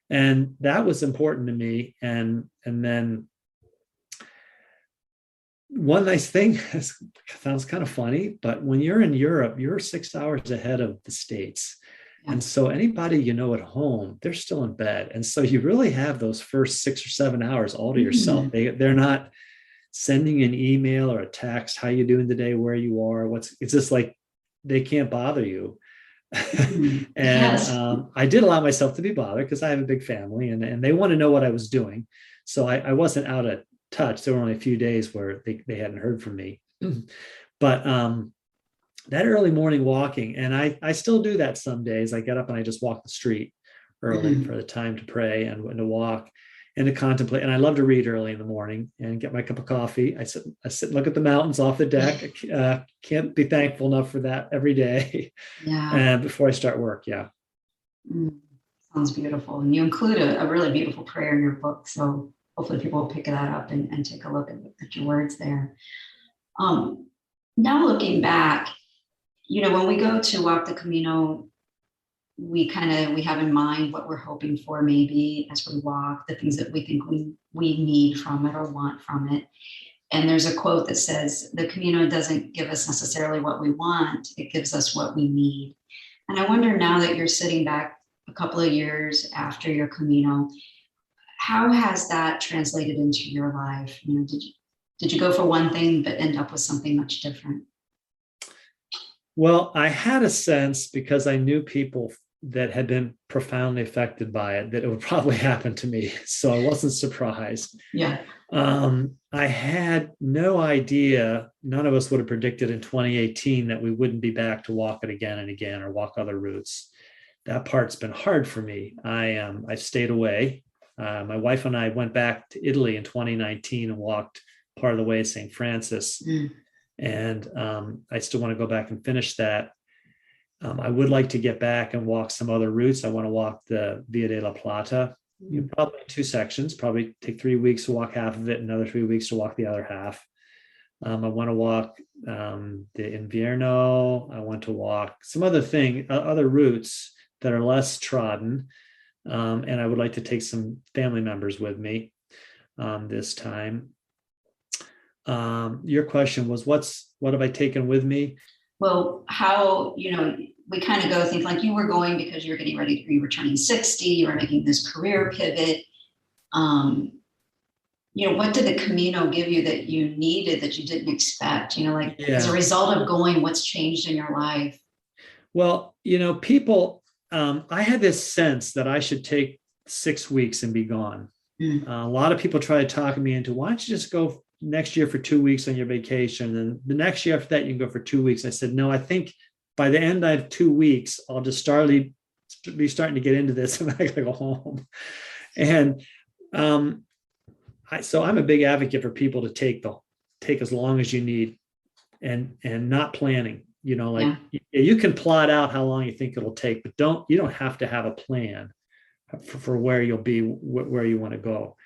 And that was important to me. And then one nice thing, sounds kind of funny, but when you're in Europe, you're 6 hours ahead of the States. And so anybody at home, they're still in bed. And so you really have those first 6 or 7 hours all to yourself. They're not sending an email or a text, how you doing today, where you are, it's just like they can't bother you. And I did allow myself to be bothered because I have a big family and they want to know what I was doing. So I wasn't out of touch. There were only a few days where they hadn't heard from me. But that early morning walking, and I still do that some days. I get up and I just walk the street early for the time to pray and to walk and to contemplate. And I love to read early in the morning and get my cup of coffee. I sit and look at the mountains off the deck. Can't be thankful enough for that every day. Before I start work. Sounds beautiful. And you include a really beautiful prayer in your book. So hopefully people will pick that up and take a look at your words there. Now looking back, when we go to walk the Camino, we have in mind what we're hoping for maybe as we walk, the things that we think we need from it or want from it. And there's a quote that says, the Camino doesn't give us necessarily what we want, it gives us what we need. And I wonder, now that you're sitting back a couple of years after your Camino, how has that translated into your life? Did you go for one thing but end up with something much different? Well, I had a sense, because I knew people that had been profoundly affected by it, that it would probably happen to me. So I wasn't surprised. I had no idea, none of us would have predicted in 2018 that we wouldn't be back to walk it again and again or walk other routes. That part's been hard for me. I stayed away. My wife and I went back to Italy in 2019 and walked part of the way to St. Francis. And I still want to go back and finish that. I would like to get back and walk some other routes. I want to walk the Via de la Plata, probably 2 sections, probably take 3 weeks to walk half of it, another 3 weeks to walk the other half. I want to walk the Invierno. I want to walk some other routes that are less trodden. And I would like to take some family members with me this time. Your question was, what have I taken with me? Well, how, we kind of go think like you were going because you were getting ready, you were turning 60, you were making this career pivot. What did the Camino give you that you needed, that you didn't expect? As a result of going, what's changed in your life? Well, people, I had this sense that I should take 6 weeks and be gone. A lot of people try to talk me into, why don't you just go next year for 2 weeks on your vacation, and the next year after that you can go for 2 weeks. I said, no, I think by the end I have 2 weeks, I'll just be starting to get into this and I gotta go home. And so I'm a big advocate for people to take as long as you need and not planning. You can plot out how long you think it'll take, but you don't have to have a plan for where you'll be, where you want to go.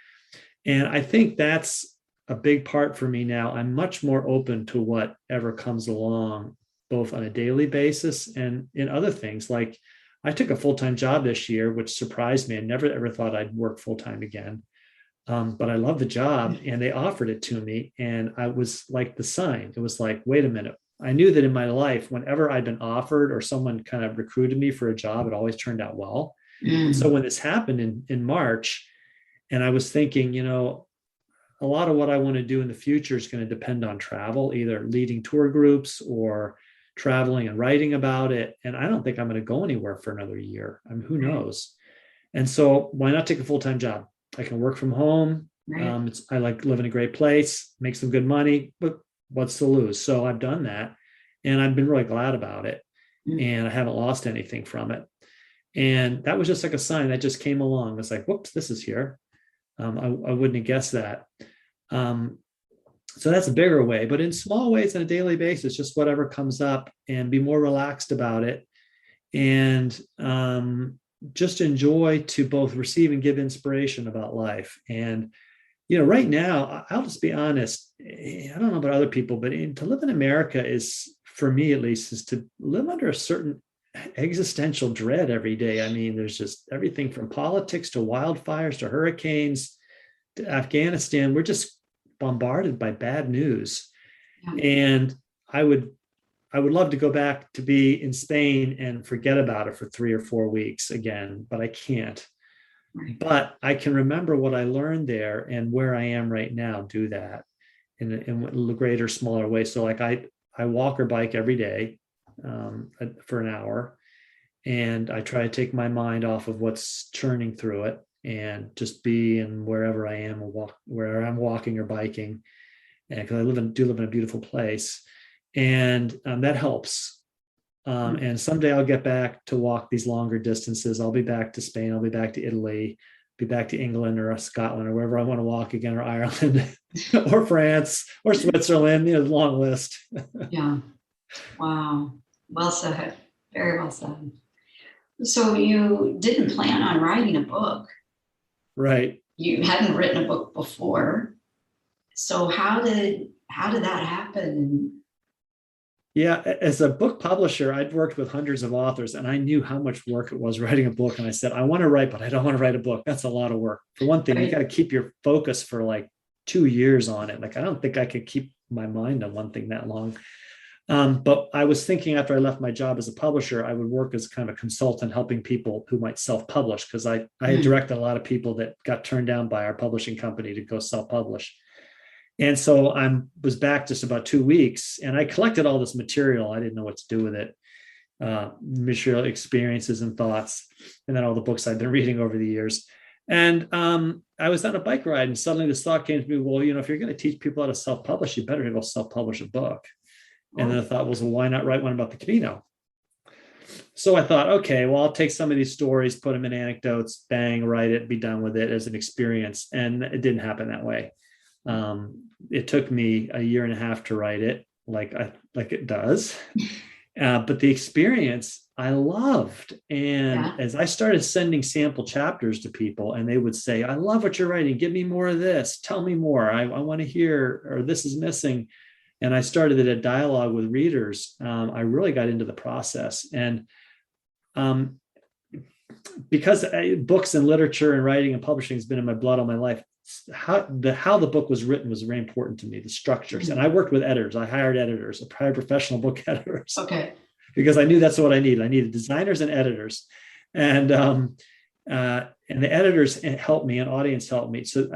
And I think that's a big part for me now. I'm much more open to whatever comes along, both on a daily basis and in other things. Like I took a full-time job this year, which surprised me. I never ever thought I'd work full-time again. But I love the job and they offered it to me. And I was like the sign. It was like, wait a minute. I knew that in my life, whenever I'd been offered or someone kind of recruited me for a job, it always turned out well. So when this happened in March, and I was thinking, a lot of what I want to do in the future is going to depend on travel, either leading tour groups or traveling and writing about it. And I don't think I'm going to go anywhere for another year. I mean, who knows? And so why not take a full-time job? I can work from home. Right. I like live in a great place, make some good money, but what's to lose? So I've done that, and I've been really glad about it. And I haven't lost anything from it. And that was just like a sign that just came along. It's like, whoops, this is here. I wouldn't have guessed that. So that's a bigger way, but in small ways on a daily basis, just whatever comes up, and be more relaxed about it. And just enjoy to both receive and give inspiration about life. And, right now, I'll just be honest. I don't know about other people, but to live in America is, for me at least, is to live under a certain existential dread every day. I mean, there's just everything from politics to wildfires to hurricanes to Afghanistan. We're just bombarded by bad news. Yeah. And I would love to go back to be in Spain and forget about it for 3 or 4 weeks again, but I can't. Right. But I can remember what I learned there, and where I am right now do that in a greater, smaller way. So like I walk or bike every day for an hour, and I try to take my mind off of what's churning through it and just be in wherever I am, where I'm walking or biking. And because I do live in a beautiful place. And that helps. And someday I'll get back to walk these longer distances. I'll be back to Spain. I'll be back to Italy, be back to England or Scotland or wherever I want to walk again, or Ireland or France or Switzerland, long list. Yeah. Wow. Well said. Very well said. So you didn't plan on writing a book. Right. You hadn't written a book before. So how did that happen? Yeah, as a book publisher, I'd worked with hundreds of authors, and I knew how much work it was writing a book. And I said, I want to write, but I don't want to write a book. That's a lot of work. For one thing, right. You got to keep your focus for like 2 years on it. Like, I don't think I could keep my mind on one thing that long. But I was thinking, after I left my job as a publisher, I would work as kind of a consultant, helping people who might self-publish, because I had directed a lot of people that got turned down by our publishing company to go self-publish. And so I was back just about 2 weeks, and I collected all this material. I didn't know what to do with it, material, experiences and thoughts, and then all the books I've been reading over the years. And I was on a bike ride, and suddenly this thought came to me, well, if you're going to teach people how to self-publish, you better go self-publish a book. And then the thought was, well, why not write one about the Camino? So I thought, okay, well, I'll take some of these stories, put them in anecdotes, bang, write it, be done with it as an experience. And it didn't happen that way. It took me a year and a half to write it, like it does. But the experience I loved. And as I started sending sample chapters to people, and they would say, I love what you're writing. Give me more of this. Tell me more. I want to hear, or this is missing. And I started a dialogue with readers. I really got into the process. And because books and literature and writing and publishing has been in my blood all my life, how the book was written was very important to me, the structures. And I worked with editors. I hired editors, I hired professional book editors. Okay. Because I knew that's what I needed. I needed designers and editors. And the editors helped me, and audience helped me. So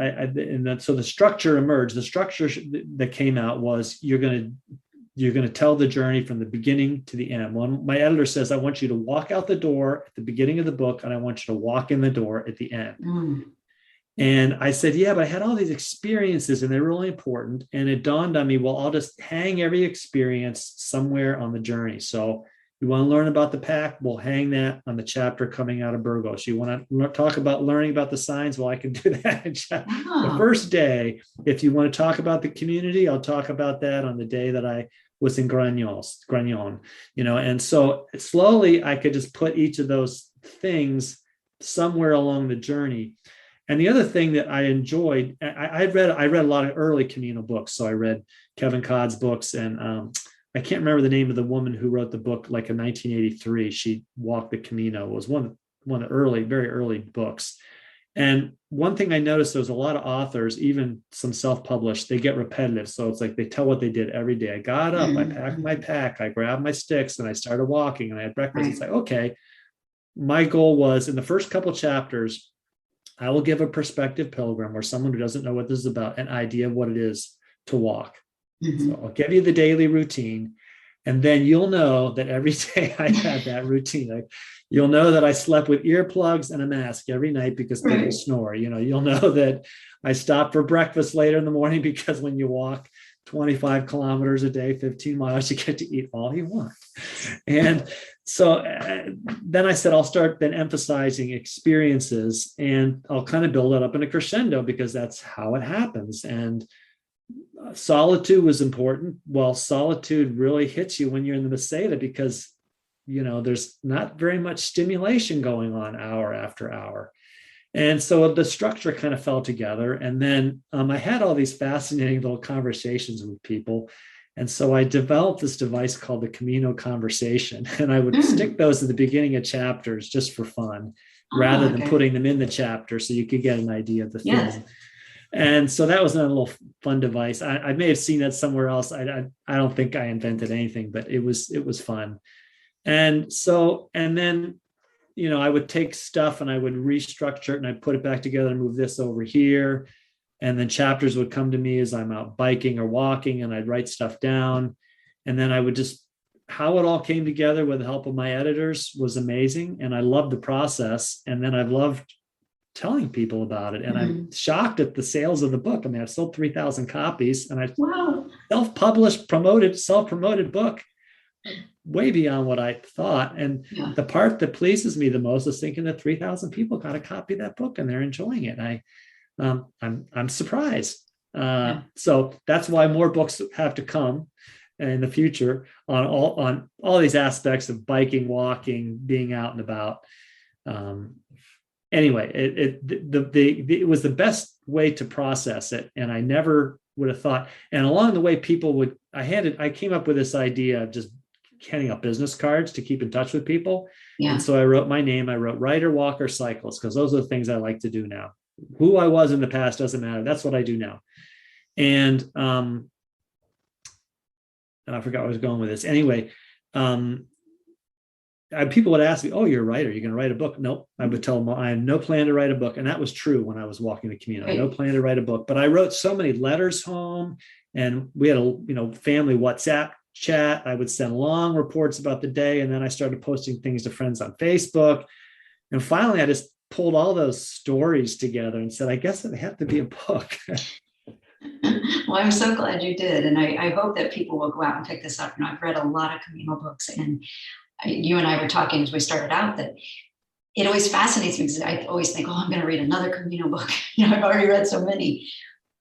so the structure emerged. The structure that came out was you're going to tell the journey from the beginning to the end. My editor says, I want you to walk out the door at the beginning of the book, and I want you to walk in the door at the end. And I said, yeah, but I had all these experiences, and they're really important. And it dawned on me, well, I'll just hang every experience somewhere on the journey. So you want to learn about the pack? We'll hang that on the chapter coming out of Burgos. You want to talk about learning about the signs? Well, I can do that the first day. If you want to talk about the community, I'll talk about that on the day that I was in Gragnon, and so slowly I could just put each of those things somewhere along the journey. And the other thing that I enjoyed, I read a lot of early Camino books. So I read Kevin Codd's books, and I can't remember the name of the woman who wrote the book, like in 1983. She walked the Camino. It was one of the early, very early books. And one thing I noticed, there was a lot of authors, even some self-published, they get repetitive. So it's like they tell what they did every day. I got up, I packed my pack, I grabbed my sticks, and I started walking, and I had breakfast. It's like, okay, my goal was, in the first couple chapters, I will give a prospective pilgrim, or someone who doesn't know what this is about, an idea of what it is to walk. So I'll give you the daily routine. And then you'll know that every day I had that routine. You'll know that I slept with earplugs and a mask every night because people snore. You'll know that I stopped for breakfast later in the morning because when you walk 25 kilometers a day, 15 miles, you get to eat all you want. And so then I said, I'll start then emphasizing experiences, and I'll kind of build it up in a crescendo because that's how it happens. And solitude was important. Well, solitude really hits you when you're in the Meseta because, there's not very much stimulation going on hour after hour. And so the structure kind of fell together. And then I had all these fascinating little conversations with people. And so I developed this device called the Camino Conversation. And I would stick those at the beginning of chapters just for fun, rather than putting them in the chapter so you could get an idea of the theme. Yes. And so that was another little fun device. I may have seen that somewhere else. I don't think I invented anything, but it was fun. And then, I would take stuff and I would restructure it and I'd put it back together and move this over here. And then chapters would come to me as I'm out biking or walking, and I'd write stuff down. And then I would how it all came together with the help of my editors was amazing. And I loved the process. And then I've loved telling people about it. And I'm shocked at the sales of the book. I mean, I've sold 3,000 copies, and I self-published, self-promoted book way beyond what I thought. And the part that pleases me the most is thinking that 3,000 people got a copy of that book and they're enjoying it. And I'm surprised. So that's why more books have to come in the future on all these aspects of biking, walking, being out and about. Anyway, it was the best way to process it, and I never would have thought. And along the way, I came up with this idea of just handing out business cards to keep in touch with people. Yeah. And so I wrote my name. I wrote writer, walker, cyclist, because those are the things I like to do now. Who I was in the past doesn't matter. That's what I do now. And I forgot where I was going with this. Anyway, people would ask me, "Oh, you're a writer. You're going to write a book?" Nope. I would tell them I have no plan to write a book. And that was true when I was walking the Camino. No plan to write a book. But I wrote so many letters home, and we had a family WhatsApp chat. I would send long reports about the day, and then I started posting things to friends on Facebook. And finally, I just pulled all those stories together and said, I guess it had to be a book. Well, I'm so glad you did. And I hope that people will go out and pick this up. I've read a lot of Camino books, and you and I were talking as we started out that it always fascinates me because I always think, I'm going to read another Camino book. I've already read so many.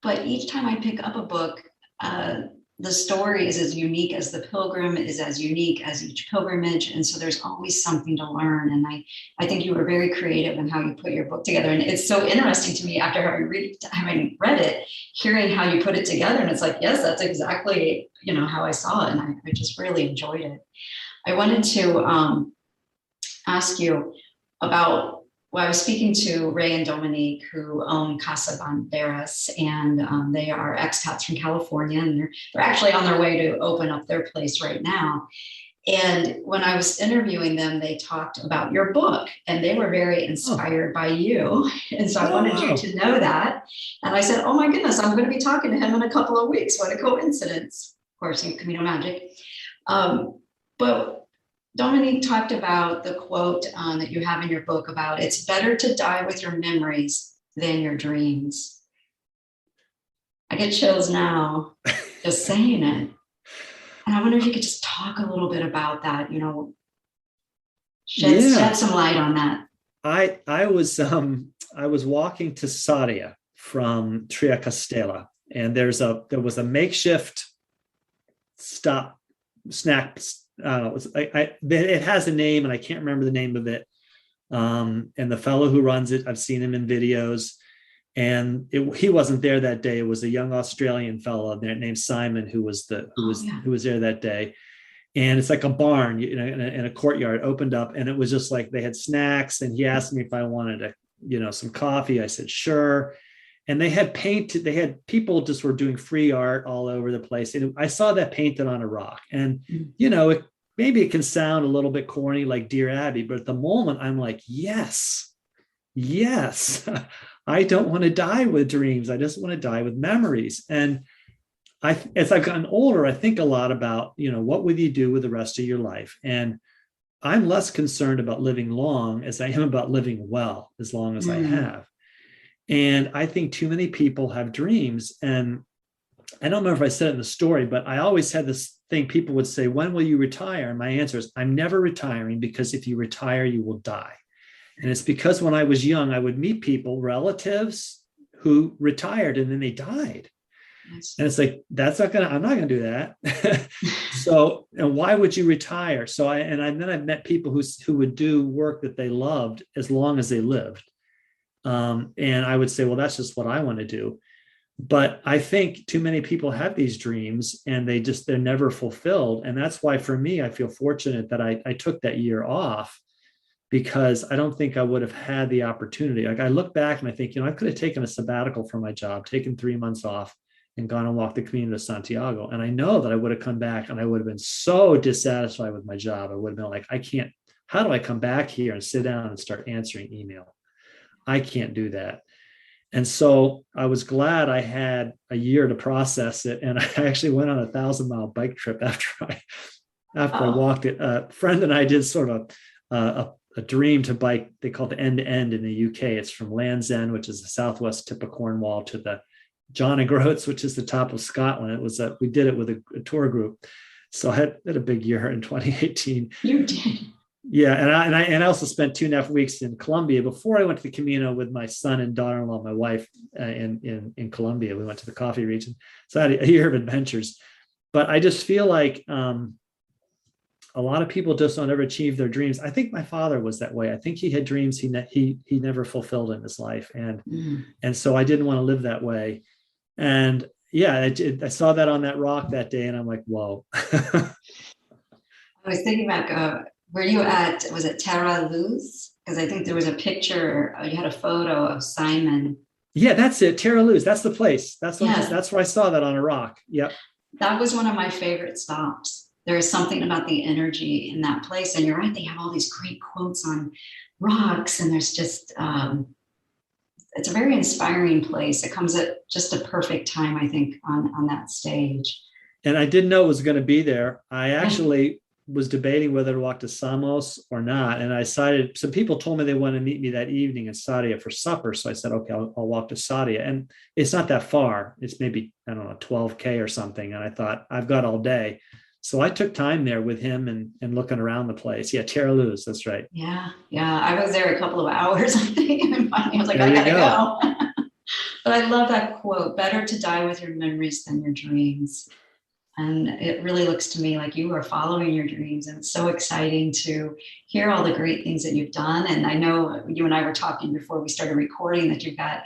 But each time I pick up a book, the story is as unique as the pilgrim, is as unique as each pilgrimage. And so there's always something to learn. And I think you were very creative in how you put your book together. And it's so interesting to me after having read it, hearing how you put it together. And it's like, yes, that's exactly, how I saw it. And I just really enjoyed it. I wanted to ask you about, I was speaking to Ray and Dominique, who own Casa Banderas, and they are expats from California, and they're actually on their way to open up their place right now. And when I was interviewing them, they talked about your book, and they were very inspired by you. And so I wanted you to know that. And I said, oh my goodness, I'm going to be talking to him in a couple of weeks. What a coincidence. Of course, in Camino Magic. But Dominique talked about the quote that you have in your book about it's better to die with your memories than your dreams. I get chills now just saying it. And I wonder if you could just talk a little bit about that, shed some light on that. I was walking to Sarria from Triacastela, and there was a makeshift snack. It has a name, and I can't remember the name of it. And the fellow who runs it, I've seen him in videos, and he wasn't there that day. It was a young Australian fellow there named Simon who was there that day. And it's like a barn, in a courtyard opened up, and it was just like they had snacks. And he asked me if I wanted some coffee. I said sure. And they had people just were doing free art all over the place. And I saw that painted on a rock. And, maybe it can sound a little bit corny like Dear Abby, but at the moment I'm like, yes, I don't want to die with dreams. I just want to die with memories. And As I've gotten older, I think a lot about, what would you do with the rest of your life? And I'm less concerned about living long as I am about living well, as long as I Mm. have. And I think too many people have dreams. And I don't remember if I said it in the story, but I always had this thing. People would say, when will you retire? And my answer is, I'm never retiring, because if you retire, you will die. And it's because when I was young, I would meet people, relatives who retired and then they died. Yes. And it's like, I'm not going to do that. So, and why would you retire? So then I've met people who would do work that they loved as long as they lived. And I would say, well, that's just what I want to do. But I think too many people have these dreams and they're never fulfilled. And that's why for me, I feel fortunate that I took that year off, because I don't think I would have had the opportunity. Like, I look back and I think, I could have taken a sabbatical from my job, taken 3 months off and gone and walked the Camino de Santiago. And I know that I would have come back and I would have been so dissatisfied with my job. I would have been like, how do I come back here and sit down and start answering email? I can't do that. And so I was glad I had a year to process it. And I actually went on a 1,000-mile bike trip after I walked it. A friend and I did sort of a dream to bike. They call it the end to end in the UK. It's from Land's End, which is the southwest tip of Cornwall, to the John O'Groats, which is the top of Scotland. We did it with a tour group. So I had a big year in 2018. You did. Yeah, and I also spent 2.5 weeks in Colombia before I went to the Camino with my son and daughter-in-law, my wife, in Colombia. We went to the coffee region, so I had a year of adventures. But I just feel like a lot of people just don't ever achieve their dreams. I think my father was that way. I think he had dreams he never fulfilled in his life, and so I didn't want to live that way. And yeah, I saw that on that rock that day, and I'm like, whoa. I was thinking about. Were you was it Terra Luz? Because I think there was a picture, you had a photo of Simon. Yeah, that's it. Terra Luz. That's the place. That's where I saw that on a rock. Yep. That was one of my favorite stops. There is something about the energy in that place. And you're right, they have all these great quotes on rocks. And there's just, it's a very inspiring place. It comes at just a perfect time, I think, on that stage. And I didn't know it was going to be there. I actually was debating whether to walk to Samos or not. And I decided, some people told me they wanted to meet me that evening in Sarria for supper. So I said, okay, I'll walk to Sarria. And it's not that far. It's maybe, I don't know, 12K or something. And I thought, I've got all day. So I took time there with him and looking around the place. Yeah, Terra Luz, that's right. Yeah. I was there a couple of hours, I think. And finally I was like, I gotta go. But I love that quote, better to die with your memories than your dreams. And it really looks to me like you are following your dreams, and it's so exciting to hear all the great things that you've done. And I know you and I were talking before we started recording that you've got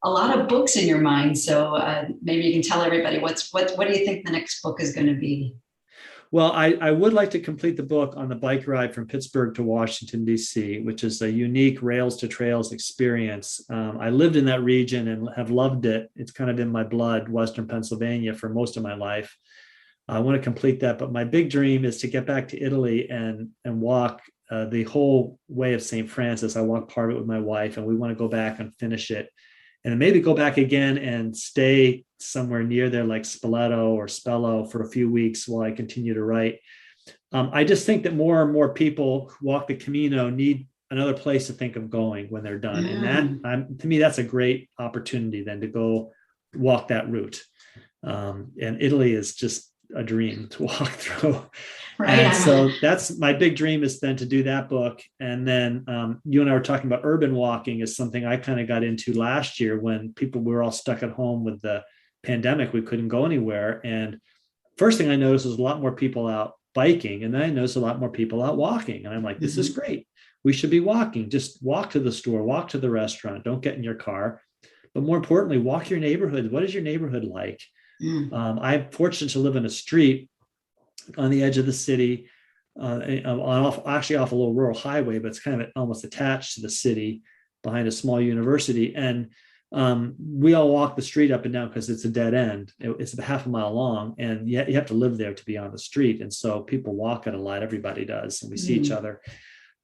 a lot of books in your mind. So maybe you can tell everybody what do you think the next book is going to be? Well, I would like to complete the book on the bike ride from Pittsburgh to Washington, D.C., which is a unique rails to trails experience. I lived in that region and have loved it. It's kind of in my blood, Western Pennsylvania, for most of my life. I want to complete that, but my big dream is to get back to Italy and walk the whole way of St. Francis. I walked part of it with my wife, and we want to go back and finish it, and then maybe go back again and stay somewhere near there, like Spoleto or Spello, for a few weeks while I continue to write. I just think that more and more people who walk the Camino need another place to think of going when they're done, and that, to me, that's a great opportunity then to go walk that route. And Italy is just a dream to walk through. Right. And so that's my big dream, is then to do that book. And then you and I were talking about urban walking is something I kind of got into last year when people were all stuck at home with the pandemic. We couldn't go anywhere. And first thing I noticed was a lot more people out biking. And then I noticed a lot more people out walking. And I'm like, this is great. We should be walking. Just walk to the store, walk to the restaurant. Don't get in your car. But more importantly, walk your neighborhood. What is your neighborhood like? I'm fortunate to live in a street on the edge of the city, actually off a little rural highway, but it's kind of almost attached to the city behind a small university. And we all walk the street up and down because it's a dead end. It's about half a mile long, and you have to live there to be on the street. And so people walk it a lot. Everybody does, and we see each other.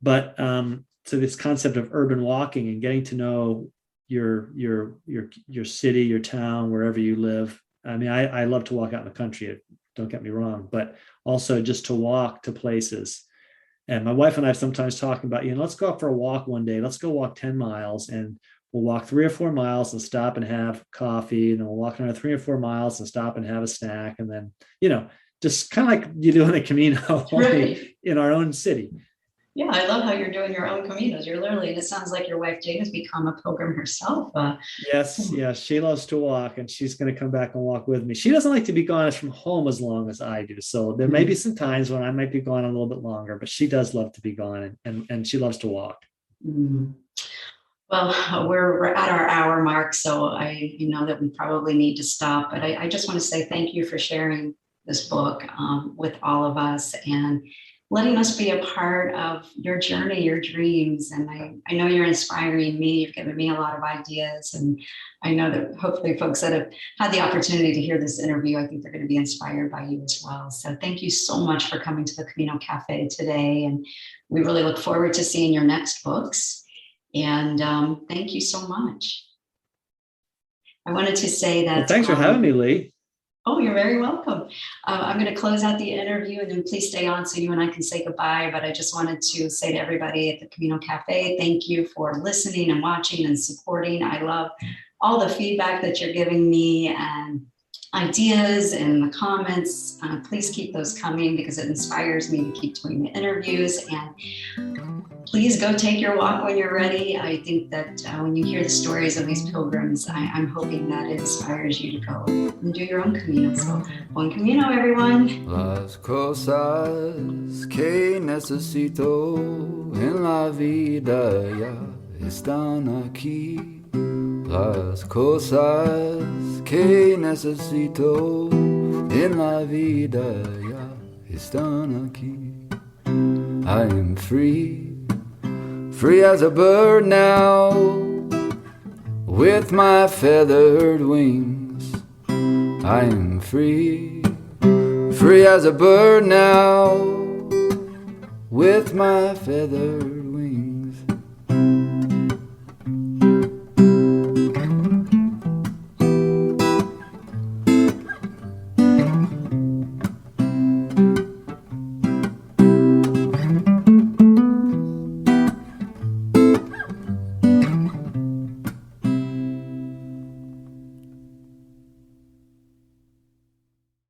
But so this concept of urban walking and getting to know your city, your town, wherever you live, I mean, I love to walk out in the country, don't get me wrong, but also just to walk to places. And my wife and I have sometimes talking about, let's go out for a walk one day. Let's go walk 10 miles and we'll walk 3 or 4 miles and stop and have coffee. And then we'll walk another 3 or 4 miles and stop and have a snack. And then, just kind of like you do in a Camino Right. in our own city. Yeah, I love how you're doing your own Caminos. You're literally, and it sounds like your wife Jane has become a pilgrim herself. Yes, she loves to walk, and she's going to come back and walk with me. She doesn't like to be gone from home as long as I do. So there may be some times when I might be gone a little bit longer, but she does love to be gone, and she loves to walk. Mm. Well, we're at our hour mark, so I know that we probably need to stop. But I just want to say thank you for sharing this book with all of us and letting us be a part of your journey, your dreams. And I know you're inspiring me. You've given me a lot of ideas. And I know that hopefully folks that have had the opportunity to hear this interview, I think they're going to be inspired by you as well. So thank you so much for coming to the Camino Cafe today. And we really look forward to seeing your next books. And thank you so much. I wanted to say that. Well, thanks for having me, Lee. Oh, you're very welcome. I'm going to close out the interview and then please stay on so you and I can say goodbye. But I just wanted to say to everybody at the Camino Cafe, thank you for listening and watching and supporting. I love all the feedback that you're giving me and ideas and the comments. Please keep those coming because it inspires me to keep doing the interviews. And please go take your walk when you're ready. I think that when you hear the stories of these pilgrims, I'm hoping that it inspires you to go and do your own Camino. So, Buen Camino, everyone. Las cosas que necesito en la vida ya están aquí. Las cosas que necesito en la vida ya están aquí. I am free, free as a bird now, with my feathered wings. I am free, free as a bird now, with my feathered wings.